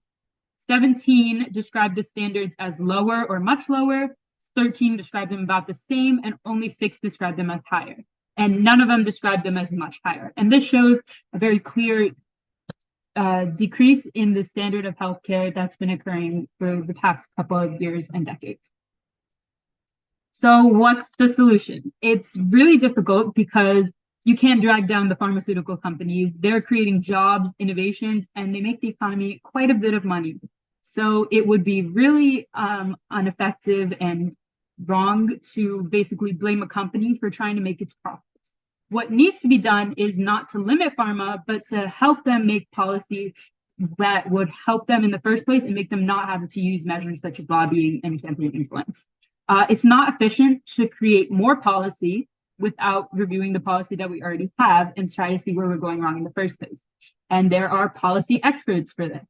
17 described the standards as lower or much lower, 13 described them about the same, and only 6 described them as higher. And none of them described them as much higher. And this shows a very clear decrease in the standard of healthcare that's been occurring for the past couple of years and decades. So what's the solution? It's really difficult because you can't drag down the pharmaceutical companies. They're creating jobs, innovations, and they make the economy quite a bit of money. So it would be really ineffective and wrong to basically blame a company for trying to make its profits. What needs to be done is not to limit pharma, but to help them make policy that would help them in the first place and make them not have to use measures such as lobbying and campaign influence. It's not efficient to create more policy without reviewing the policy that we already have and try to see where we're going wrong in the first place. And there are policy experts for this.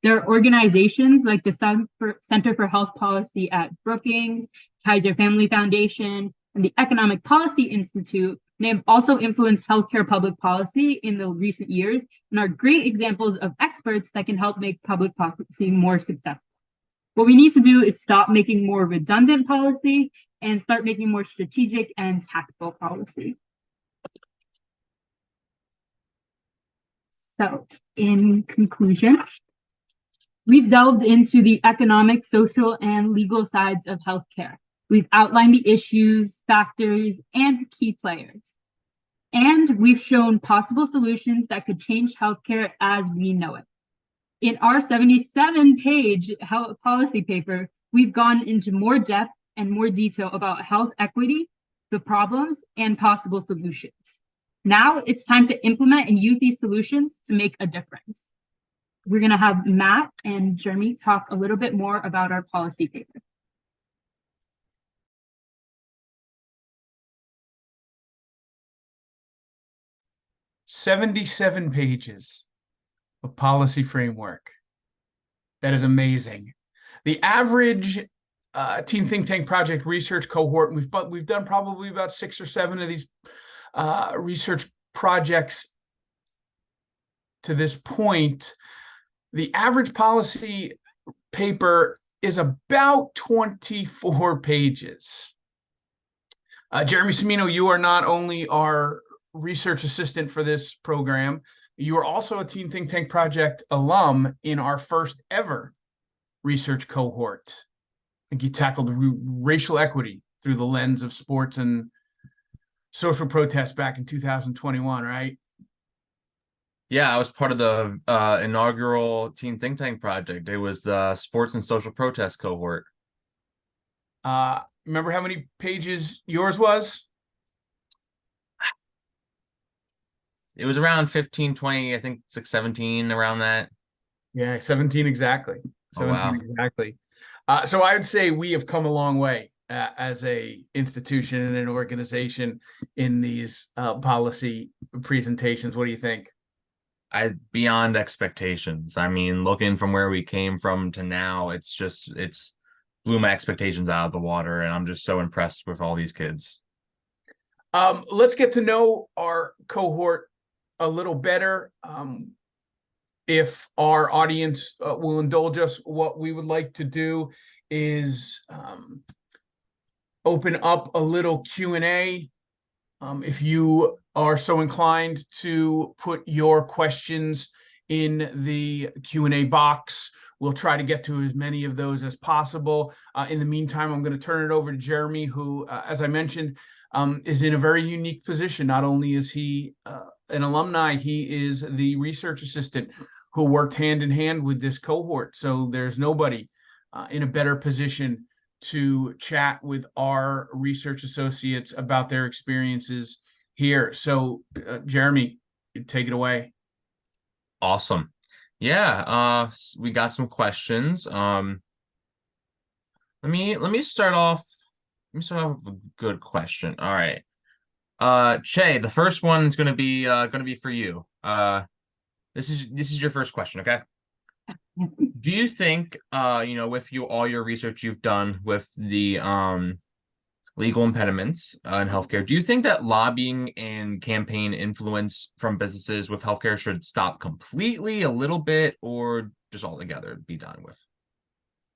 There are organizations like the Center for Health Policy at Brookings, Kaiser Family Foundation, and the Economic Policy Institute. They have also influenced healthcare public policy in the recent years and are great examples of experts that can help make public policy more successful. What we need to do is stop making more redundant policy and start making more strategic and tactical policy. So, in conclusion, we've delved into the economic, social, and legal sides of healthcare. We've outlined the issues, factors, and key players. And we've shown possible solutions that could change healthcare as we know it. In our 77-page health policy paper, we've gone into more depth and more detail about health equity, the problems, and possible solutions. Now it's time to implement and use these solutions to make a difference. we're going to have Matt and Jeremy talk a little bit more about our policy paper. "77 pages of policy framework. That is amazing. The average Teen Think Tank Project research cohort, and we've done probably about 6 or 7 of these research projects to this point. The average policy paper is about 24 pages. Jeremy Semino, you are not only our research assistant for this program, you are also a Teen Think Tank Project alum in our first ever research cohort. I think you tackled racial equity through the lens of sports and social protest back in 2021, right? Yeah, I was part of the inaugural Teen Think Tank Project. It was the sports and social protest cohort. Remember how many pages yours was? It was around 15, 20, I think 6, 17, around that. Yeah, 17 exactly. 17 wow. exactly. So I would say we have come a long way as a institution and an organization in these policy presentations. What do you think? Beyond expectations. I mean, looking from where we came from to now, it's blew my expectations out of the water, and I'm just so impressed with all these kids. Let's get to know our cohort a little better. If our audience will indulge us, what we would like to do is open up a little Q&A. If you are so inclined to put your questions in the Q&A box, we'll try to get to as many of those as possible. In the meantime, I'm going to turn it over to Jeremy, who, as I mentioned, is in a very unique position. Not only is he an alumni, he is the research assistant who worked hand in hand with this cohort. So there's nobody in a better position to chat with our research associates about their experiences here. So Jeremy, take it away. Awesome. Yeah, we got some questions. Let me start off. Let me start off with a good question. All right. Che, the first one is gonna be for you. This is your first question, okay? Do you think with all your research you've done with the legal impediments in healthcare, do you think that lobbying and campaign influence from businesses with healthcare should stop completely, a little bit, or just altogether be done with?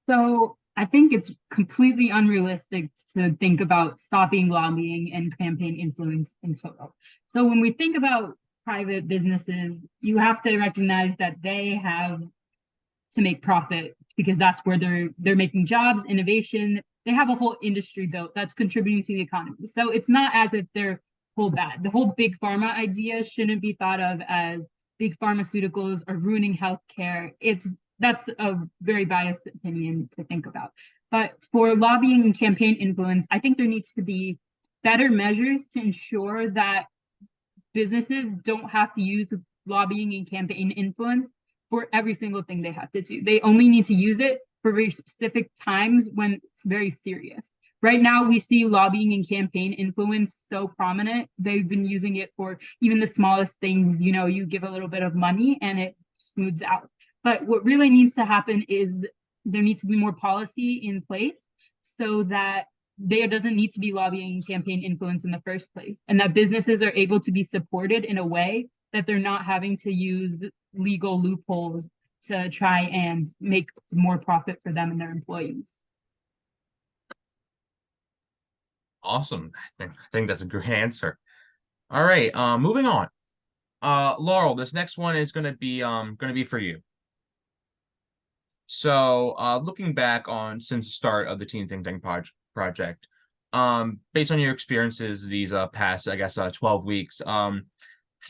So I think it's completely unrealistic to think about stopping lobbying and campaign influence in total. So when we think about private businesses, you have to recognize that they have to make profit because that's where they're making jobs, innovation. They have a whole industry built that's contributing to the economy. So it's not as if they're whole bad. The whole big pharma idea shouldn't be thought of as big pharmaceuticals are ruining healthcare. That's a very biased opinion to think about. But for lobbying and campaign influence, I think there needs to be better measures to ensure that businesses don't have to use lobbying and campaign influence for every single thing they have to do. They only need to use it for very specific times when it's very serious. Right now, we see lobbying and campaign influence so prominent. They've been using it for even the smallest things. You give a little bit of money and it smooths out. But what really needs to happen is there needs to be more policy in place so that there doesn't need to be lobbying and campaign influence in the first place, and that businesses are able to be supported in a way that they're not having to use legal loopholes to try and make more profit for them and their employees. Awesome. I think that's a great answer. All right, moving on. Laurel, this next one is gonna be for you. So looking back on since the start of the Teen Think Tank project, based on your experiences these past, I guess, 12 weeks,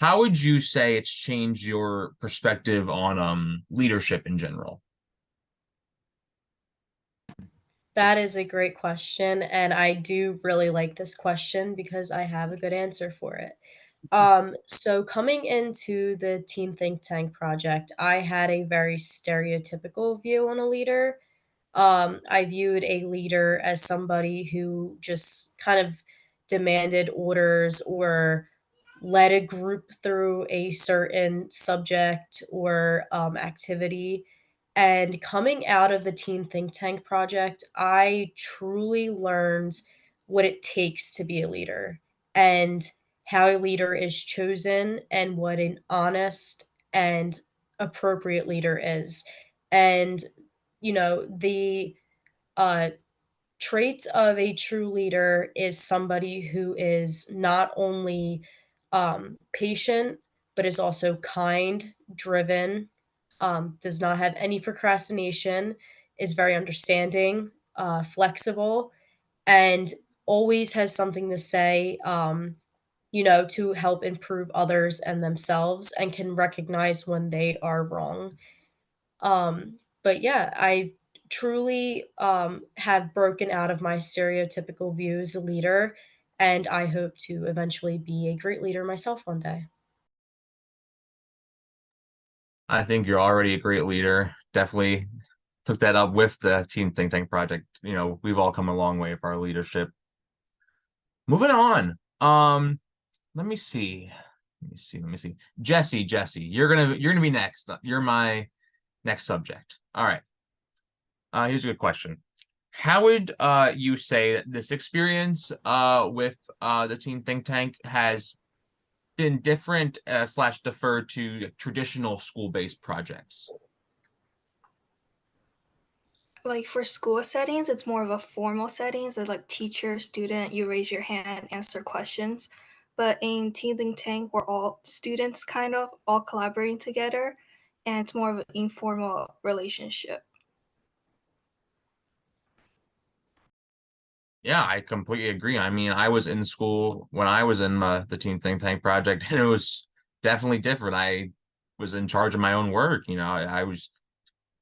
how would you say it's changed your perspective on leadership in general? That is a great question, and I do really like this question because I have a good answer for it. So coming into the Teen Think Tank project, I had a very stereotypical view on a leader. I viewed a leader as somebody who just kind of demanded orders or led a group through a certain subject or activity. And coming out of the Teen Think Tank project, I truly learned what it takes to be a leader and how a leader is chosen and what an honest and appropriate leader is. And, the uh, traits of a true leader is somebody who is not only patient, but is also kind, driven, does not have any procrastination, is very understanding, flexible, and always has something to say, to help improve others and themselves and can recognize when they are wrong. But yeah, I truly have broken out of my stereotypical view as a leader, and I hope to eventually be a great leader myself one day. I think you're already a great leader. Definitely took that up with the Teen Think Tank project. We've all come a long way for our leadership. Moving on. Let me see. Jesse, you're gonna be next. You're my next subject. All right. Here's a good question. How would you say that this experience with the Teen Think Tank has been different / deferred to traditional school-based projects? Like for school settings, it's more of a formal settings. It's like teacher, student, you raise your hand, answer questions. But in Teen Think Tank, we're all students kind of all collaborating together, and it's more of an informal relationship. Yeah, I completely agree. I mean, I was in school when I was in the Teen Think Tank project, and it was definitely different. I was in charge of my own work. I was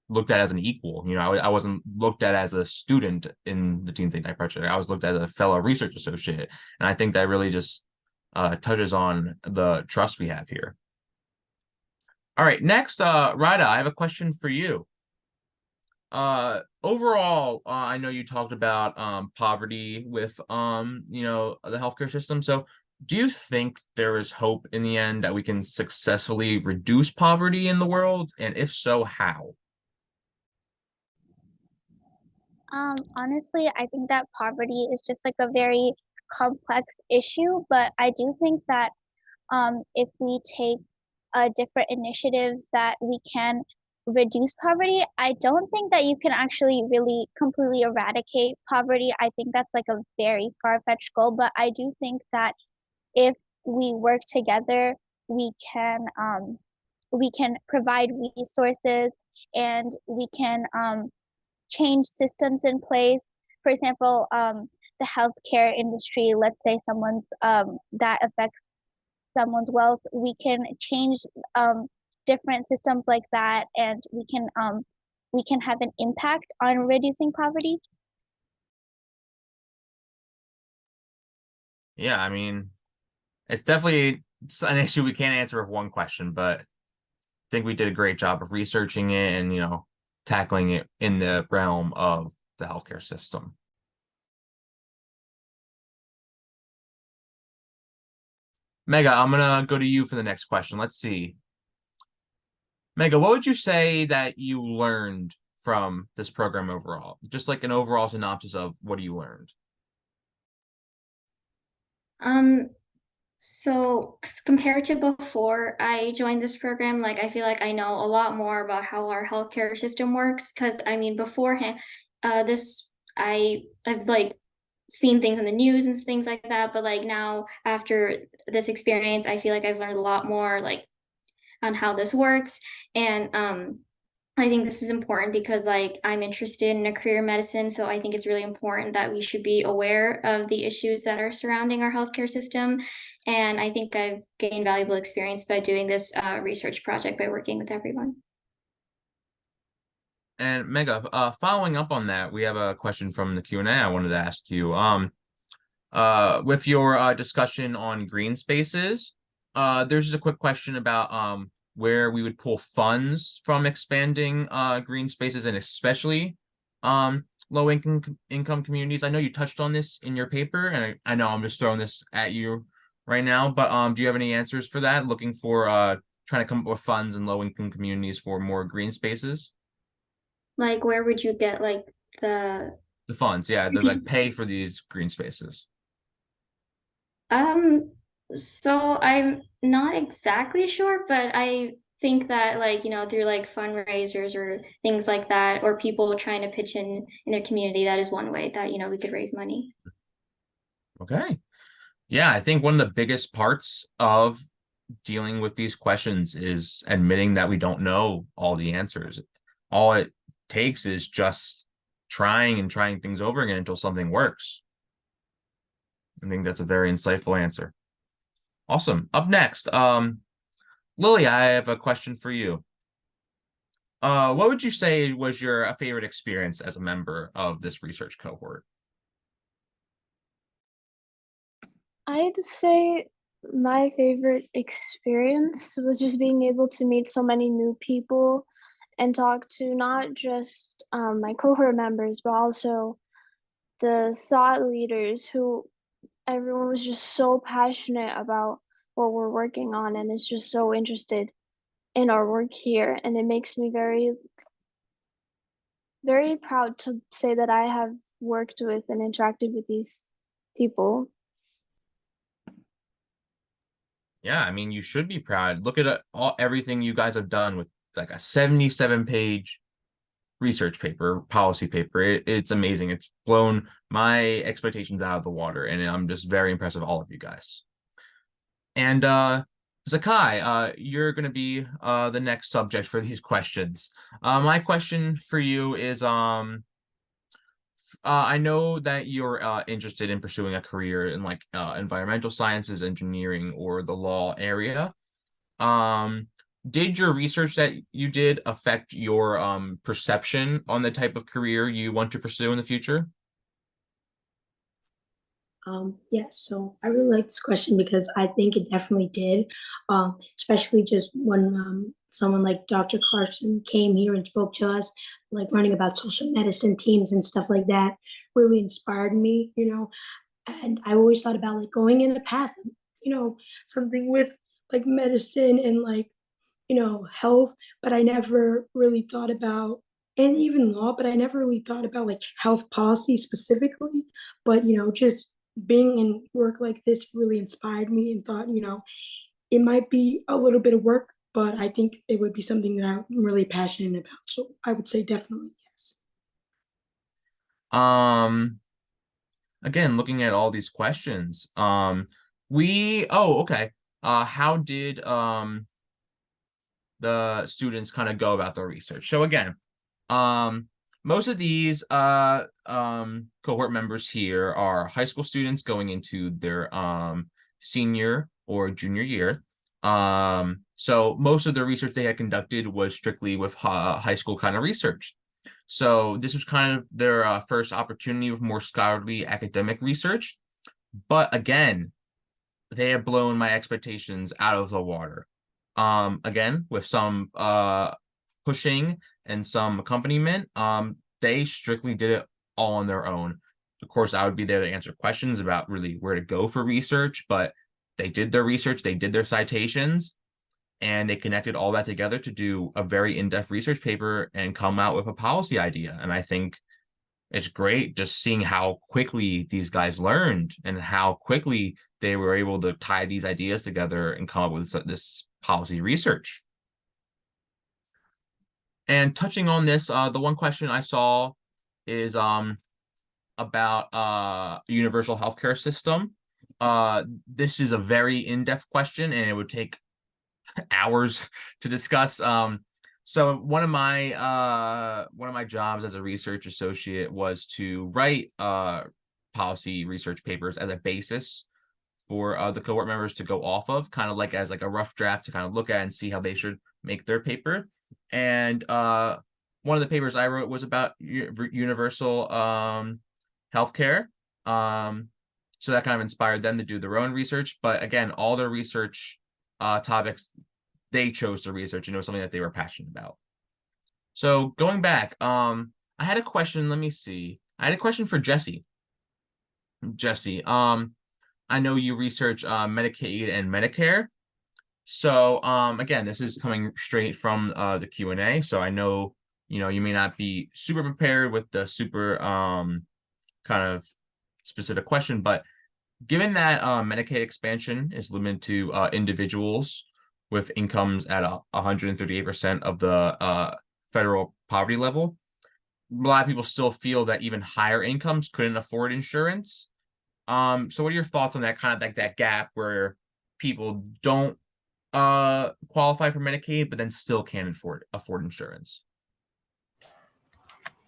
looked at as an equal. I wasn't looked at as a student in the Teen Think Tank project. I was looked at as a fellow research associate, and I think that really just touches on the trust we have here. All right, next, Rada, I have a question for you. Overall, I know you talked about poverty with the healthcare system. So do you think there is hope in the end that we can successfully reduce poverty in the world? And if so, how? Honestly, I think that poverty is just like a very complex issue, but I do think that if we take different initiatives that we can reduce poverty. I don't think that you can actually really completely eradicate poverty. I think that's like a very far-fetched goal, but I do think that if we work together, we can provide resources and we can change systems in place. For example, the healthcare industry, let's say someone's that affects someone's wealth, we can change different systems like that, and we can have an impact on reducing poverty. Yeah, I mean, it's definitely an issue we can't answer with one question, but I think we did a great job of researching it and, tackling it in the realm of the healthcare system. Mega, I'm gonna go to you for the next question. Let's see. Mega, what would you say that you learned from this program overall? Just like an overall synopsis of what you learned. So compared to before I joined this program, like I feel like I know a lot more about how our healthcare system works. Because I mean, beforehand, I've like seen things in the news and things like that. But like now, after this experience, I feel like I've learned a lot more like on how this works. And I think this is important because like I'm interested in a career in medicine. So I think it's really important that we should be aware of the issues that are surrounding our healthcare system. And I think I've gained valuable experience by doing this research project by working with everyone. And Mega, following up on that, we have a question from the Q&A I wanted to ask you. With your discussion on green spaces, there's just a quick question about where we would pull funds from expanding green spaces, and especially low income communities. I know you touched on this in your paper, and I know I'm just throwing this at you right now, but do you have any answers for that? Looking for trying to come up with funds in low income communities for more green spaces? Like, where would you get like the funds? Yeah, they're like pay for these green spaces. So I'm not exactly sure, but I think that, like, through like fundraisers or things like that, or people trying to pitch in their community, that is one way that, we could raise money. Okay. Yeah, I think one of the biggest parts of dealing with these questions is admitting that we don't know all the answers. All it takes is just trying and trying things over again until something works. I think that's a very insightful answer. Awesome. Up next, Lily, I have a question for you. What would you say was your favorite experience as a member of this research cohort? I'd say my favorite experience was just being able to meet so many new people and talk to not just my cohort members, but also the thought leaders, who everyone was just so passionate about what we're working on and is just so interested in our work here. And it makes me very, very proud to say that I have worked with and interacted with these people. Yeah, I mean, you should be proud. Look at everything you guys have done with like a 77-page research paper, policy paper. It's amazing. It's blown my expectations out of the water, and I'm just very impressed with all of you guys. And Zakai, you're going to be the next subject for these questions. My question for you is, I know that you're interested in pursuing a career in like environmental sciences, engineering, or the law area. Did your research that you did affect your perception on the type of career you want to pursue in the future? Yes, so I really like this question because I think it definitely did, especially just when someone like Dr. Clarkson came here and spoke to us, like learning about social medicine teams and stuff like that really inspired me, and I always thought about like going in a path, something with like medicine and like, health, but I never really thought about, and even law, but I never really thought about like health policy specifically, but, just being in work like this really inspired me and thought, it might be a little bit of work, but I think it would be something that I'm really passionate about. So I would say definitely yes. Again, looking at all these questions, how did the students kind of go about their research? So again, most of these cohort members here are high school students going into their senior or junior year. So most of the research they had conducted was strictly with high school kind of research. So this was kind of their first opportunity with more scholarly academic research. But again, they have blown my expectations out of the water. Again, with some pushing and some accompaniment, they strictly did it all on their own. Of course, I would be there to answer questions about really where to go for research, but they did their research, they did their citations, and they connected all that together to do a very in-depth research paper and come out with a policy idea. And I think it's great just seeing how quickly these guys learned and how quickly they were able to tie these ideas together and come up with this policy research. And touching on this, the one question I saw is about universal healthcare system. This is a very in-depth question, and it would take hours to discuss. So one of my jobs as a research associate was to write policy research papers as a basis for the cohort members to go off of, kind of like as like a rough draft to kind of look at and see how they should make their paper. And one of the papers I wrote was about universal healthcare. So that kind of inspired them to do their own research. But again, all their research topics they chose to research, and it was something that they were passionate about. So going back, I had a question. Let me see. I had a question for Jesse. Jesse, I know you research Medicaid and Medicare. So again, this is coming straight from the Q&A. So I know, you may not be super prepared with the super kind of specific question, but given that Medicaid expansion is limited to individuals with incomes at 138% of the federal poverty level, a lot of people still feel that even higher incomes couldn't afford insurance. So what are your thoughts on that, kind of like that gap where people don't qualify for Medicaid, but then still can't afford insurance?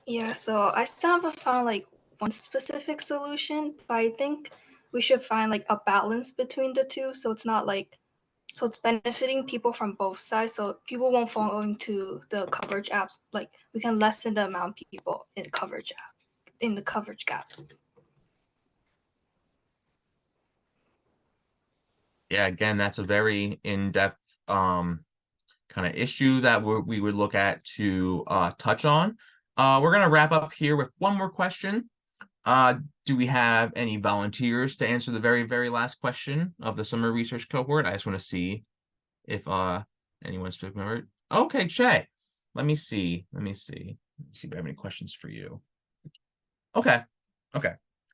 Yeah, so I still haven't found like one specific solution, but I think we should find like a balance between the two, so it's not like, so it's benefiting people from both sides, so people won't fall into the coverage apps. Like we can lessen the amount of people in the coverage gaps. Yeah, again, that's a very in-depth kind of issue that we would look at to touch on. We're gonna wrap up here with one more question. Do we have any volunteers to answer the very, very last question of the summer research cohort? I just want to see if anyone's remembered. Okay, Che. Let me see if I have any questions for you. Okay.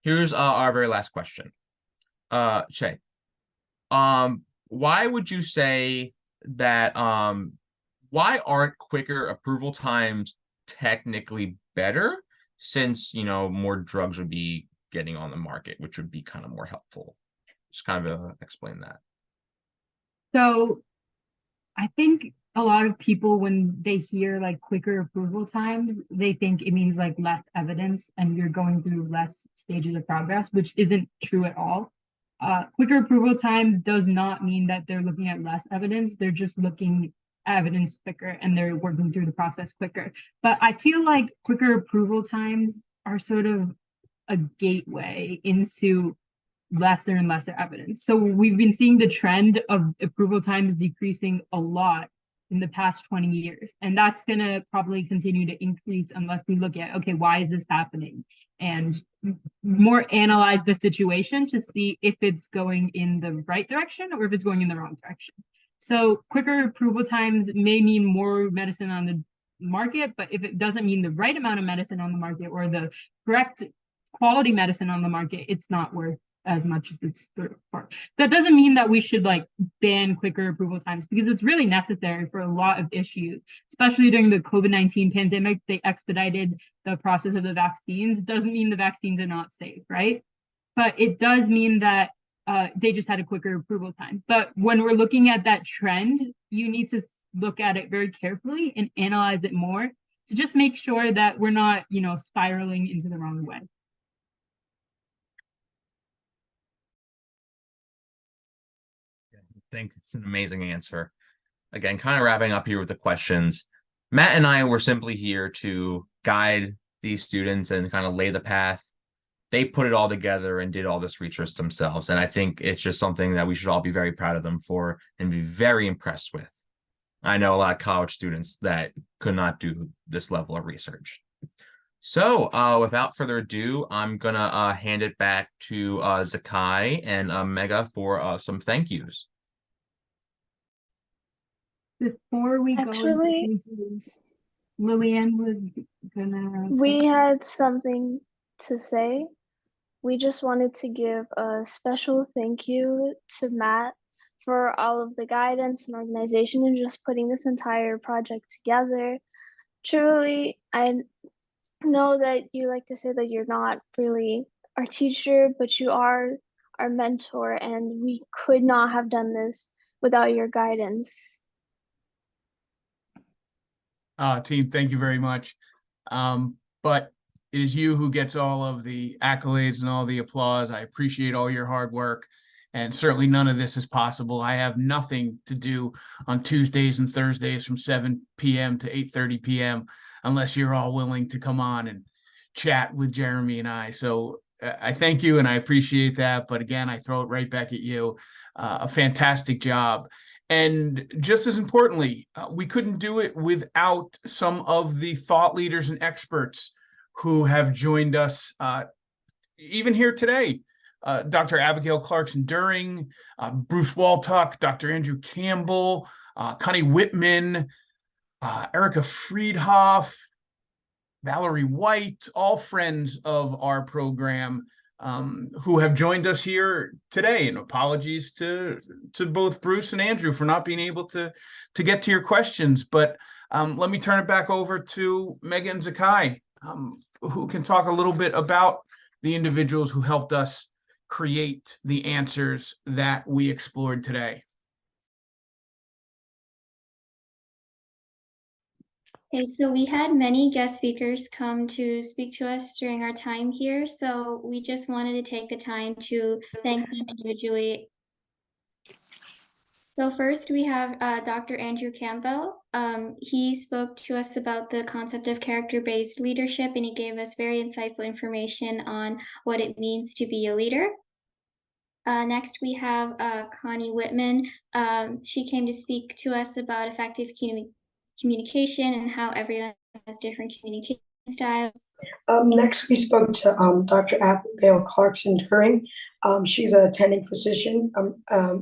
Here's our very last question. Che. Why would you say that why aren't quicker approval times technically better, since more drugs would be getting on the market, which would be kind of more helpful? Just kind of explain that. So I think a lot of people, when they hear like quicker approval times, they think it means like less evidence and you're going through less stages of progress, which isn't true at all. Quicker approval time does not mean that they're looking at less evidence. They're just looking at evidence quicker and they're working through the process quicker. But I feel like quicker approval times are sort of a gateway into lesser and lesser evidence. So we've been seeing the trend of approval times decreasing a lot in the past 20 years. And that's going to probably continue to increase unless we look at, okay, why is this happening? And more analyze the situation to see if it's going in the right direction or if it's going in the wrong direction. So quicker approval times may mean more medicine on the market, but if it doesn't mean the right amount of medicine on the market or the correct quality medicine on the market, it's not worth as much as it's for. That doesn't mean that we should like ban quicker approval times, because it's really necessary for a lot of issues, especially during the COVID-19 pandemic. They expedited the process of the vaccines. Doesn't mean the vaccines are not safe, right? But it does mean that they just had a quicker approval time. But when we're looking at that trend, you need to look at it very carefully and analyze it more to just make sure that we're not, spiraling into the wrong way. I think it's an amazing answer. Again, kind of wrapping up here with the questions. Matt and I were simply here to guide these students and kind of lay the path. They put it all together and did all this research themselves. And I think it's just something that we should all be very proud of them for and be very impressed with. I know a lot of college students that could not do this level of research. So without further ado, I'm going to hand it back to Zakai and Mega for some thank yous. Before we go into interviews, Lillian was gonna. We had something to say. We just wanted to give a special thank you to Matt for all of the guidance and organization and just putting this entire project together. Truly, I know that you like to say that you're not really our teacher, but you are our mentor, and we could not have done this without your guidance. Team, thank you very much. But it is you who gets all of the accolades and all the applause. I appreciate all your hard work, and certainly none of this is possible. I have nothing to do on Tuesdays and Thursdays from 7 p.m. to 8:30 p.m. unless you're all willing to come on and chat with Jeremy and I. So I thank you and I appreciate that. But again, I throw it right back at you. A fantastic job. And just as importantly, we couldn't do it without some of the thought leaders and experts who have joined us even here today. Dr. Abigail Clarkson-During, Bruce Waltuck, Dr. Andrew Campbell, Connie Whitman, Erica Friedhoff, Valerie White, all friends of our program, who have joined us here today. And apologies to both Bruce and Andrew for not being able to get to your questions. But let me turn it back over to Megan and Zakai, who can talk a little bit about the individuals who helped us create the answers that we explored today. Okay, so we had many guest speakers come to speak to us during our time here, so we just wanted to take the time to thank them individually. So first we have Dr. Andrew Campbell. He spoke to us about the concept of character-based leadership, and he gave us very insightful information on what it means to be a leader. Next, we have Connie Whitman. She came to speak to us about effective communication and how everyone has different communication styles. Next, we spoke to Dr. Abigail Clarkson-During. She's an attending physician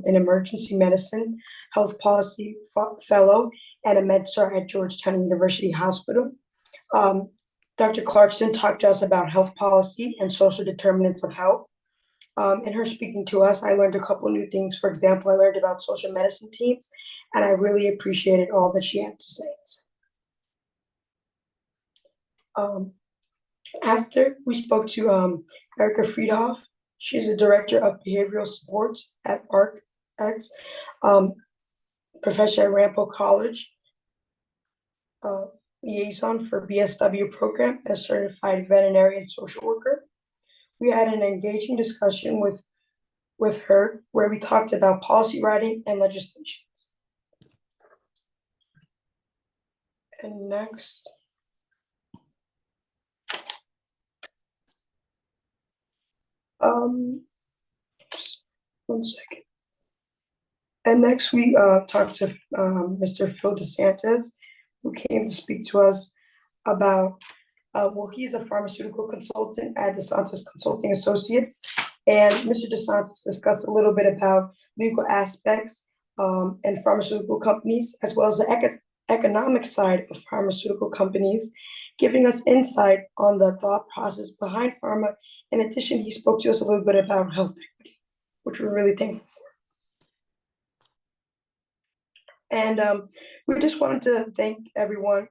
in emergency medicine, health policy fellow, and a mentor at Georgetown University Hospital. Dr. Clarkson talked to us about health policy and social determinants of health. In her speaking to us, I learned a couple new things. For example, I learned about social medicine teams, and I really appreciated all that she had to say. After, we spoke to Erica Friedhoff. She's a director of behavioral supports at ARC-X, professor at Ramapo College, liaison for BSW program, and a certified veterinarian social worker. We had an engaging discussion with her where we talked about policy writing and legislations. And next, one second. And next we talked to Mr. Phil DeSantis, who came to speak to us about well, he's a pharmaceutical consultant at DeSantis Consulting Associates, and Mr. DeSantis discussed a little bit about legal aspects and pharmaceutical companies, as well as the economic side of pharmaceutical companies, giving us insight on the thought process behind pharma. In addition, he spoke to us a little bit about health equity, which we're really thankful for. And we just wanted to thank everyone.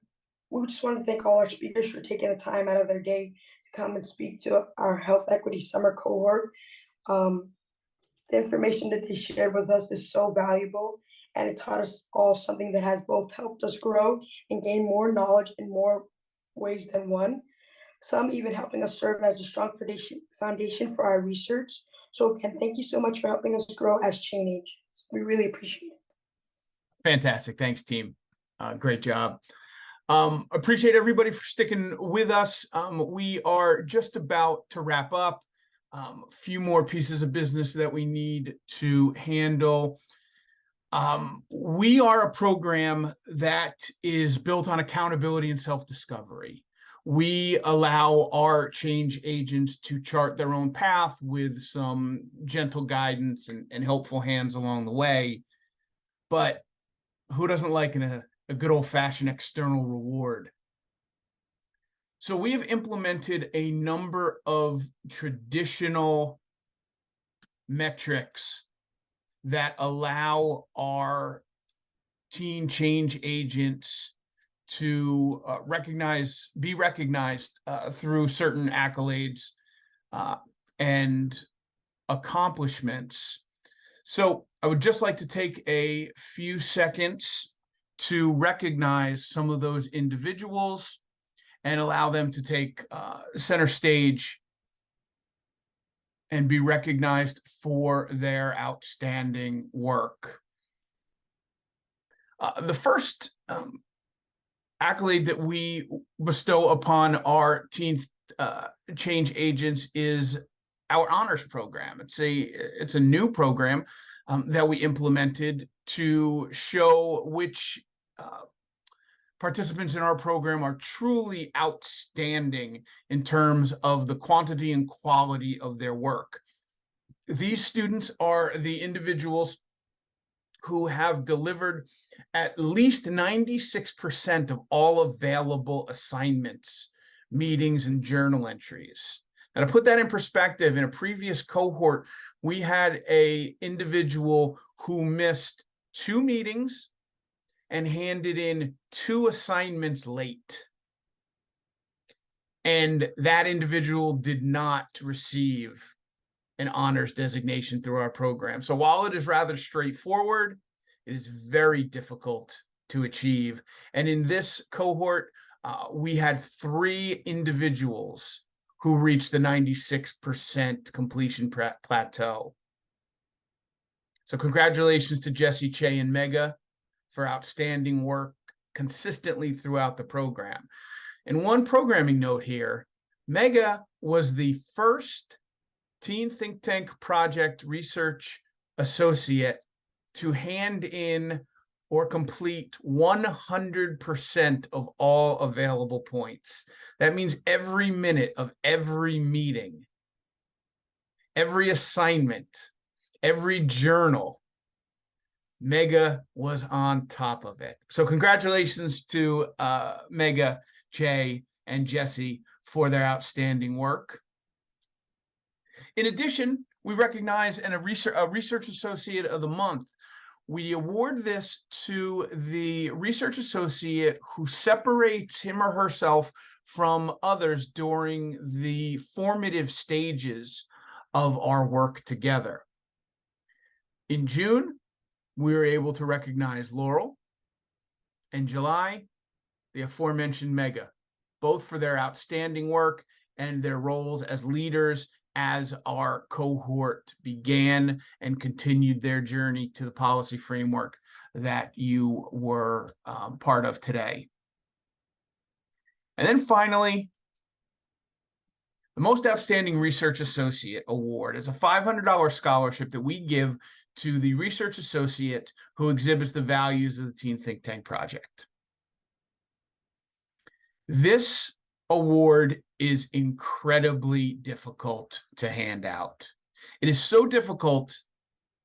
We just want to thank all our speakers for taking the time out of their day to come and speak to our health equity summer cohort. The information that they shared with us is so valuable, and it taught us all something that has both helped us grow and gain more knowledge in more ways than one. Some even helping us serve as a strong foundation for our research. So again, thank you so much for helping us grow as chain agents. We really appreciate it. Fantastic. Thanks, team. Great job. Appreciate everybody for sticking with us. We are just about to wrap up. A few more pieces of business that we need to handle. We are a program that is built on accountability and self-discovery. We allow our change agents to chart their own path with some gentle guidance and helpful hands along the way. But who doesn't like a good old-fashioned external reward? So we have implemented a number of traditional metrics that allow our teen change agents to be recognized through certain accolades and accomplishments. So I would just like to take a few seconds to recognize some of those individuals and allow them to take center stage and be recognized for their outstanding work. The first accolade that we bestow upon our teen change agents is our honors program. It's a new program that we implemented to show which participants in our program are truly outstanding in terms of the quantity and quality of their work. These students are the individuals who have delivered at least 96% of all available assignments, meetings, and journal entries. Now, to put that in perspective, in a previous cohort, we had an individual who missed 2 meetings and handed in 2 assignments late. And that individual did not receive an honors designation through our program. So while it is rather straightforward, it is very difficult to achieve. And in this cohort, we had 3 individuals who reached the 96% completion plateau. So congratulations to Jesse, Che, and Mega for outstanding work consistently throughout the program. And one programming note here, Mega was the first Teen Think Tank Project Research Associate to hand in or complete 100% of all available points. That means every minute of every meeting, every assignment, every journal, Mega was on top of it. So congratulations to Mega, Jay, and Jesse for their outstanding work. In addition, we recognize a Research Associate of the Month. We award this to the research associate who separates him or herself from others during the formative stages of our work together. In June, we were able to recognize Laurel. In July, the aforementioned Mega, both for their outstanding work and their roles as leaders as our cohort began and continued their journey to the policy framework that you were part of today. And then finally, the Most Outstanding Research Associate Award is a $500 scholarship that we give to the research associate who exhibits the values of the Teen Think Tank Project. This award is incredibly difficult to hand out. It is so difficult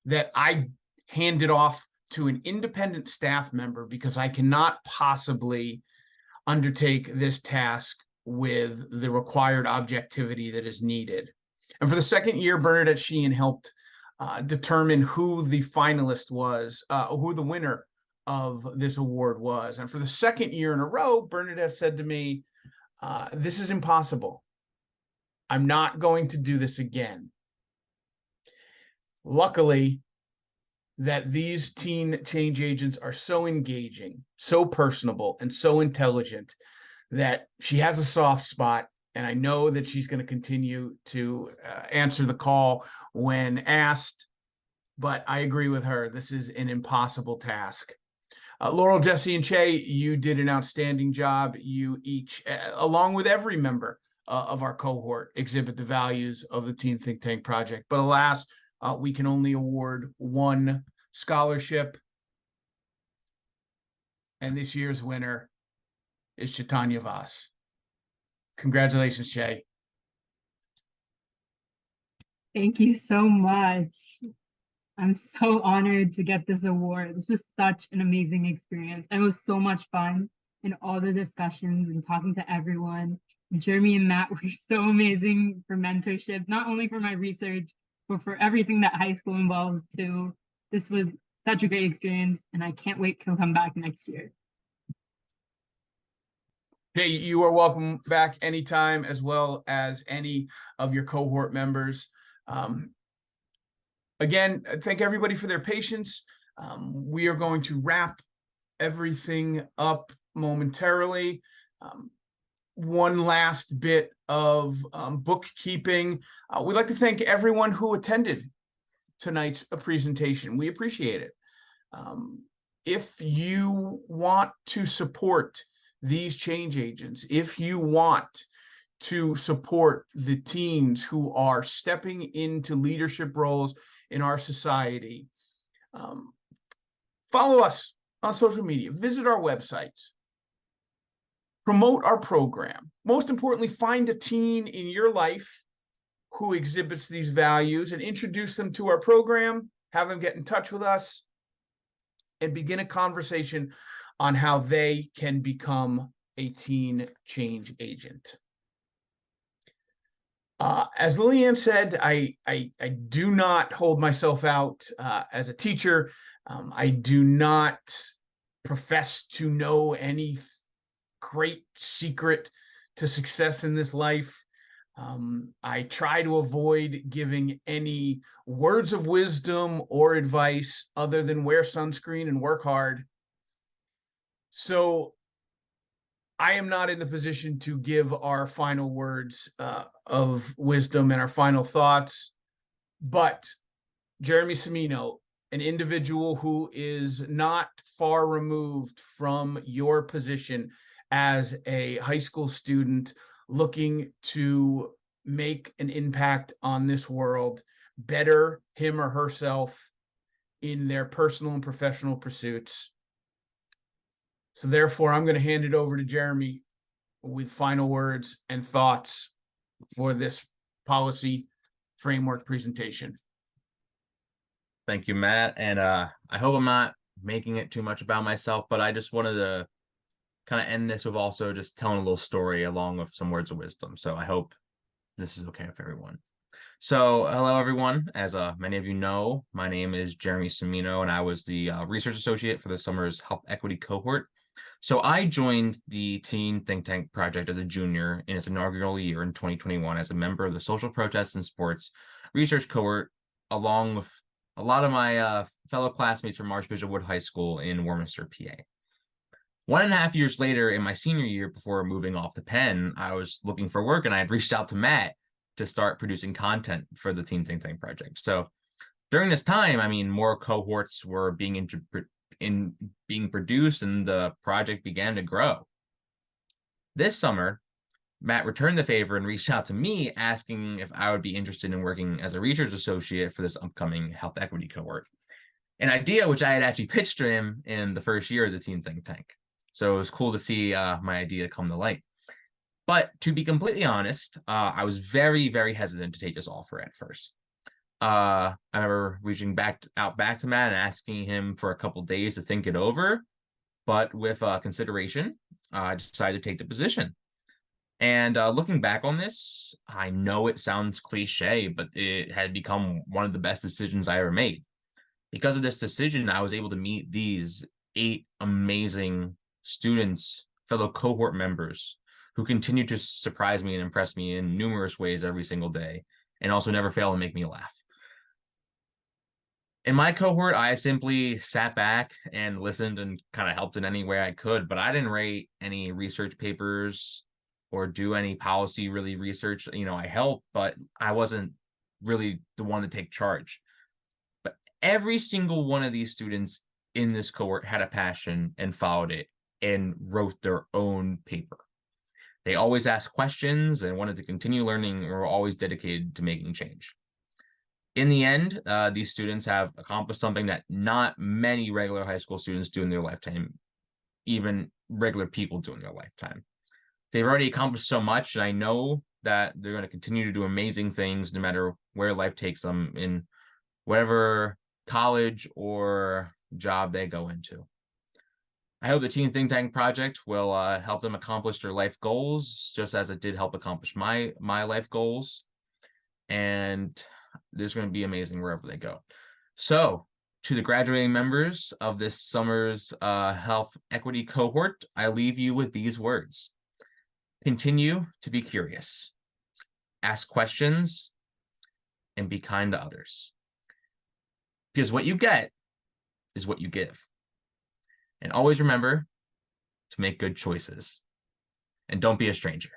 that I hand it off to an independent staff member because I cannot possibly undertake this task with the required objectivity that is needed. And for the second year, Bernadette Sheehan helped determine who the finalist was, who the winner of this award was. And for the second year in a row, Bernadette said to me, this is impossible. I'm not going to do this again. Luckily, that these teen change agents are so engaging, so personable, and so intelligent that she has a soft spot, and I know that she's going to continue to answer the call when asked, but I agree with her. This is an impossible task. Laurel, Jesse, and Che, you did an outstanding job. You each, along with every member of our cohort, exhibit the values of the Teen Think Tank Project. But alas, we can only award one scholarship. And this year's winner is Chaitanya Vas. Congratulations, Che. Thank you so much. I'm so honored to get this award. This was such an amazing experience. It was so much fun in all the discussions and talking to everyone. Jeremy and Matt were so amazing for mentorship, not only for my research, but for everything that high school involves too. This was such a great experience, and I can't wait to come back next year. Hey, you are welcome back anytime, as well as any of your cohort members. Again, thank everybody for their patience. We are going to wrap everything up momentarily. One last bit of bookkeeping. We'd like to thank everyone who attended tonight's presentation. We appreciate it. If you want to support these change agents, if you want to support the teens who are stepping into leadership roles in our society, Follow us on social media, visit our website, promote our program. Most importantly, find a teen in your life who exhibits these values and introduce them to our program, have them get in touch with us, and begin a conversation on how they can become a teen change agent. As Lillian said, I do not hold myself out as a teacher. I do not profess to know any great secret to success in this life. I try to avoid giving any words of wisdom or advice other than wear sunscreen and work hard. So I am not in the position to give our final words of wisdom and our final thoughts, but Jeremy Semino, an individual who is not far removed from your position as a high school student looking to make an impact on this world, better him or herself in their personal and professional pursuits. So therefore, I'm going to hand it over to Jeremy with final words and thoughts for this policy framework presentation. Thank you, Matt. And I hope I'm not making it too much about myself, but I just wanted to kind of end this with also just telling a little story along with some words of wisdom. So I hope this is okay with everyone. So hello, everyone. As many of you know, my name is Jeremy Semino, and I was the research associate for the summer's health equity cohort. So I joined the Teen Think Tank Project as a junior in its inaugural year in 2021 as a member of the social protest and sports research cohort, along with a lot of my fellow classmates from Archbishop Wood High School in Warminster, PA. 1.5 years later, in my senior year, before moving off to Penn, I was looking for work, and I had reached out to Matt to start producing content for the Teen Think Tank Project. So during this time, I mean, more cohorts were being produced, and the project began to grow. This summer, Matt returned the favor and reached out to me asking if I would be interested in working as a research associate for this upcoming health equity cohort, an idea which I had actually pitched to him in the first year of the Teen Think Tank. So it was cool to see my idea come to light. But to be completely honest, I was very, very hesitant to take this offer at first. I remember reaching back to Matt and asking him for a couple days to think it over, but with consideration, I decided to take the position. And looking back on this, I know it sounds cliche, but it had become one of the best decisions I ever made. Because of this decision, I was able to meet these 8 amazing students, fellow cohort members, who continue to surprise me and impress me in numerous ways every single day, and also never fail to make me laugh. In my cohort, I simply sat back and listened and kind of helped in any way I could, but I didn't write any research papers or do any policy research. You know, I helped, but I wasn't really the one to take charge. But every single one of these students in this cohort had a passion and followed it and wrote their own paper. They always asked questions and wanted to continue learning, and were always dedicated to making change. In the end, these students have accomplished something that not many regular high school students do in their lifetime, even regular people do in their lifetime. They've already accomplished so much, and I know that they're going to continue to do amazing things no matter where life takes them in whatever college or job they go into. I hope the Teen Think Tank Project will help them accomplish their life goals, just as it did help accomplish my life goals. And there's going to be amazing wherever they go. So, to the graduating members of this summer's health equity cohort, I leave you with these words. Continue to be curious. Ask questions and be kind to others. Because what you get is what you give. And always remember to make good choices. And don't be a stranger.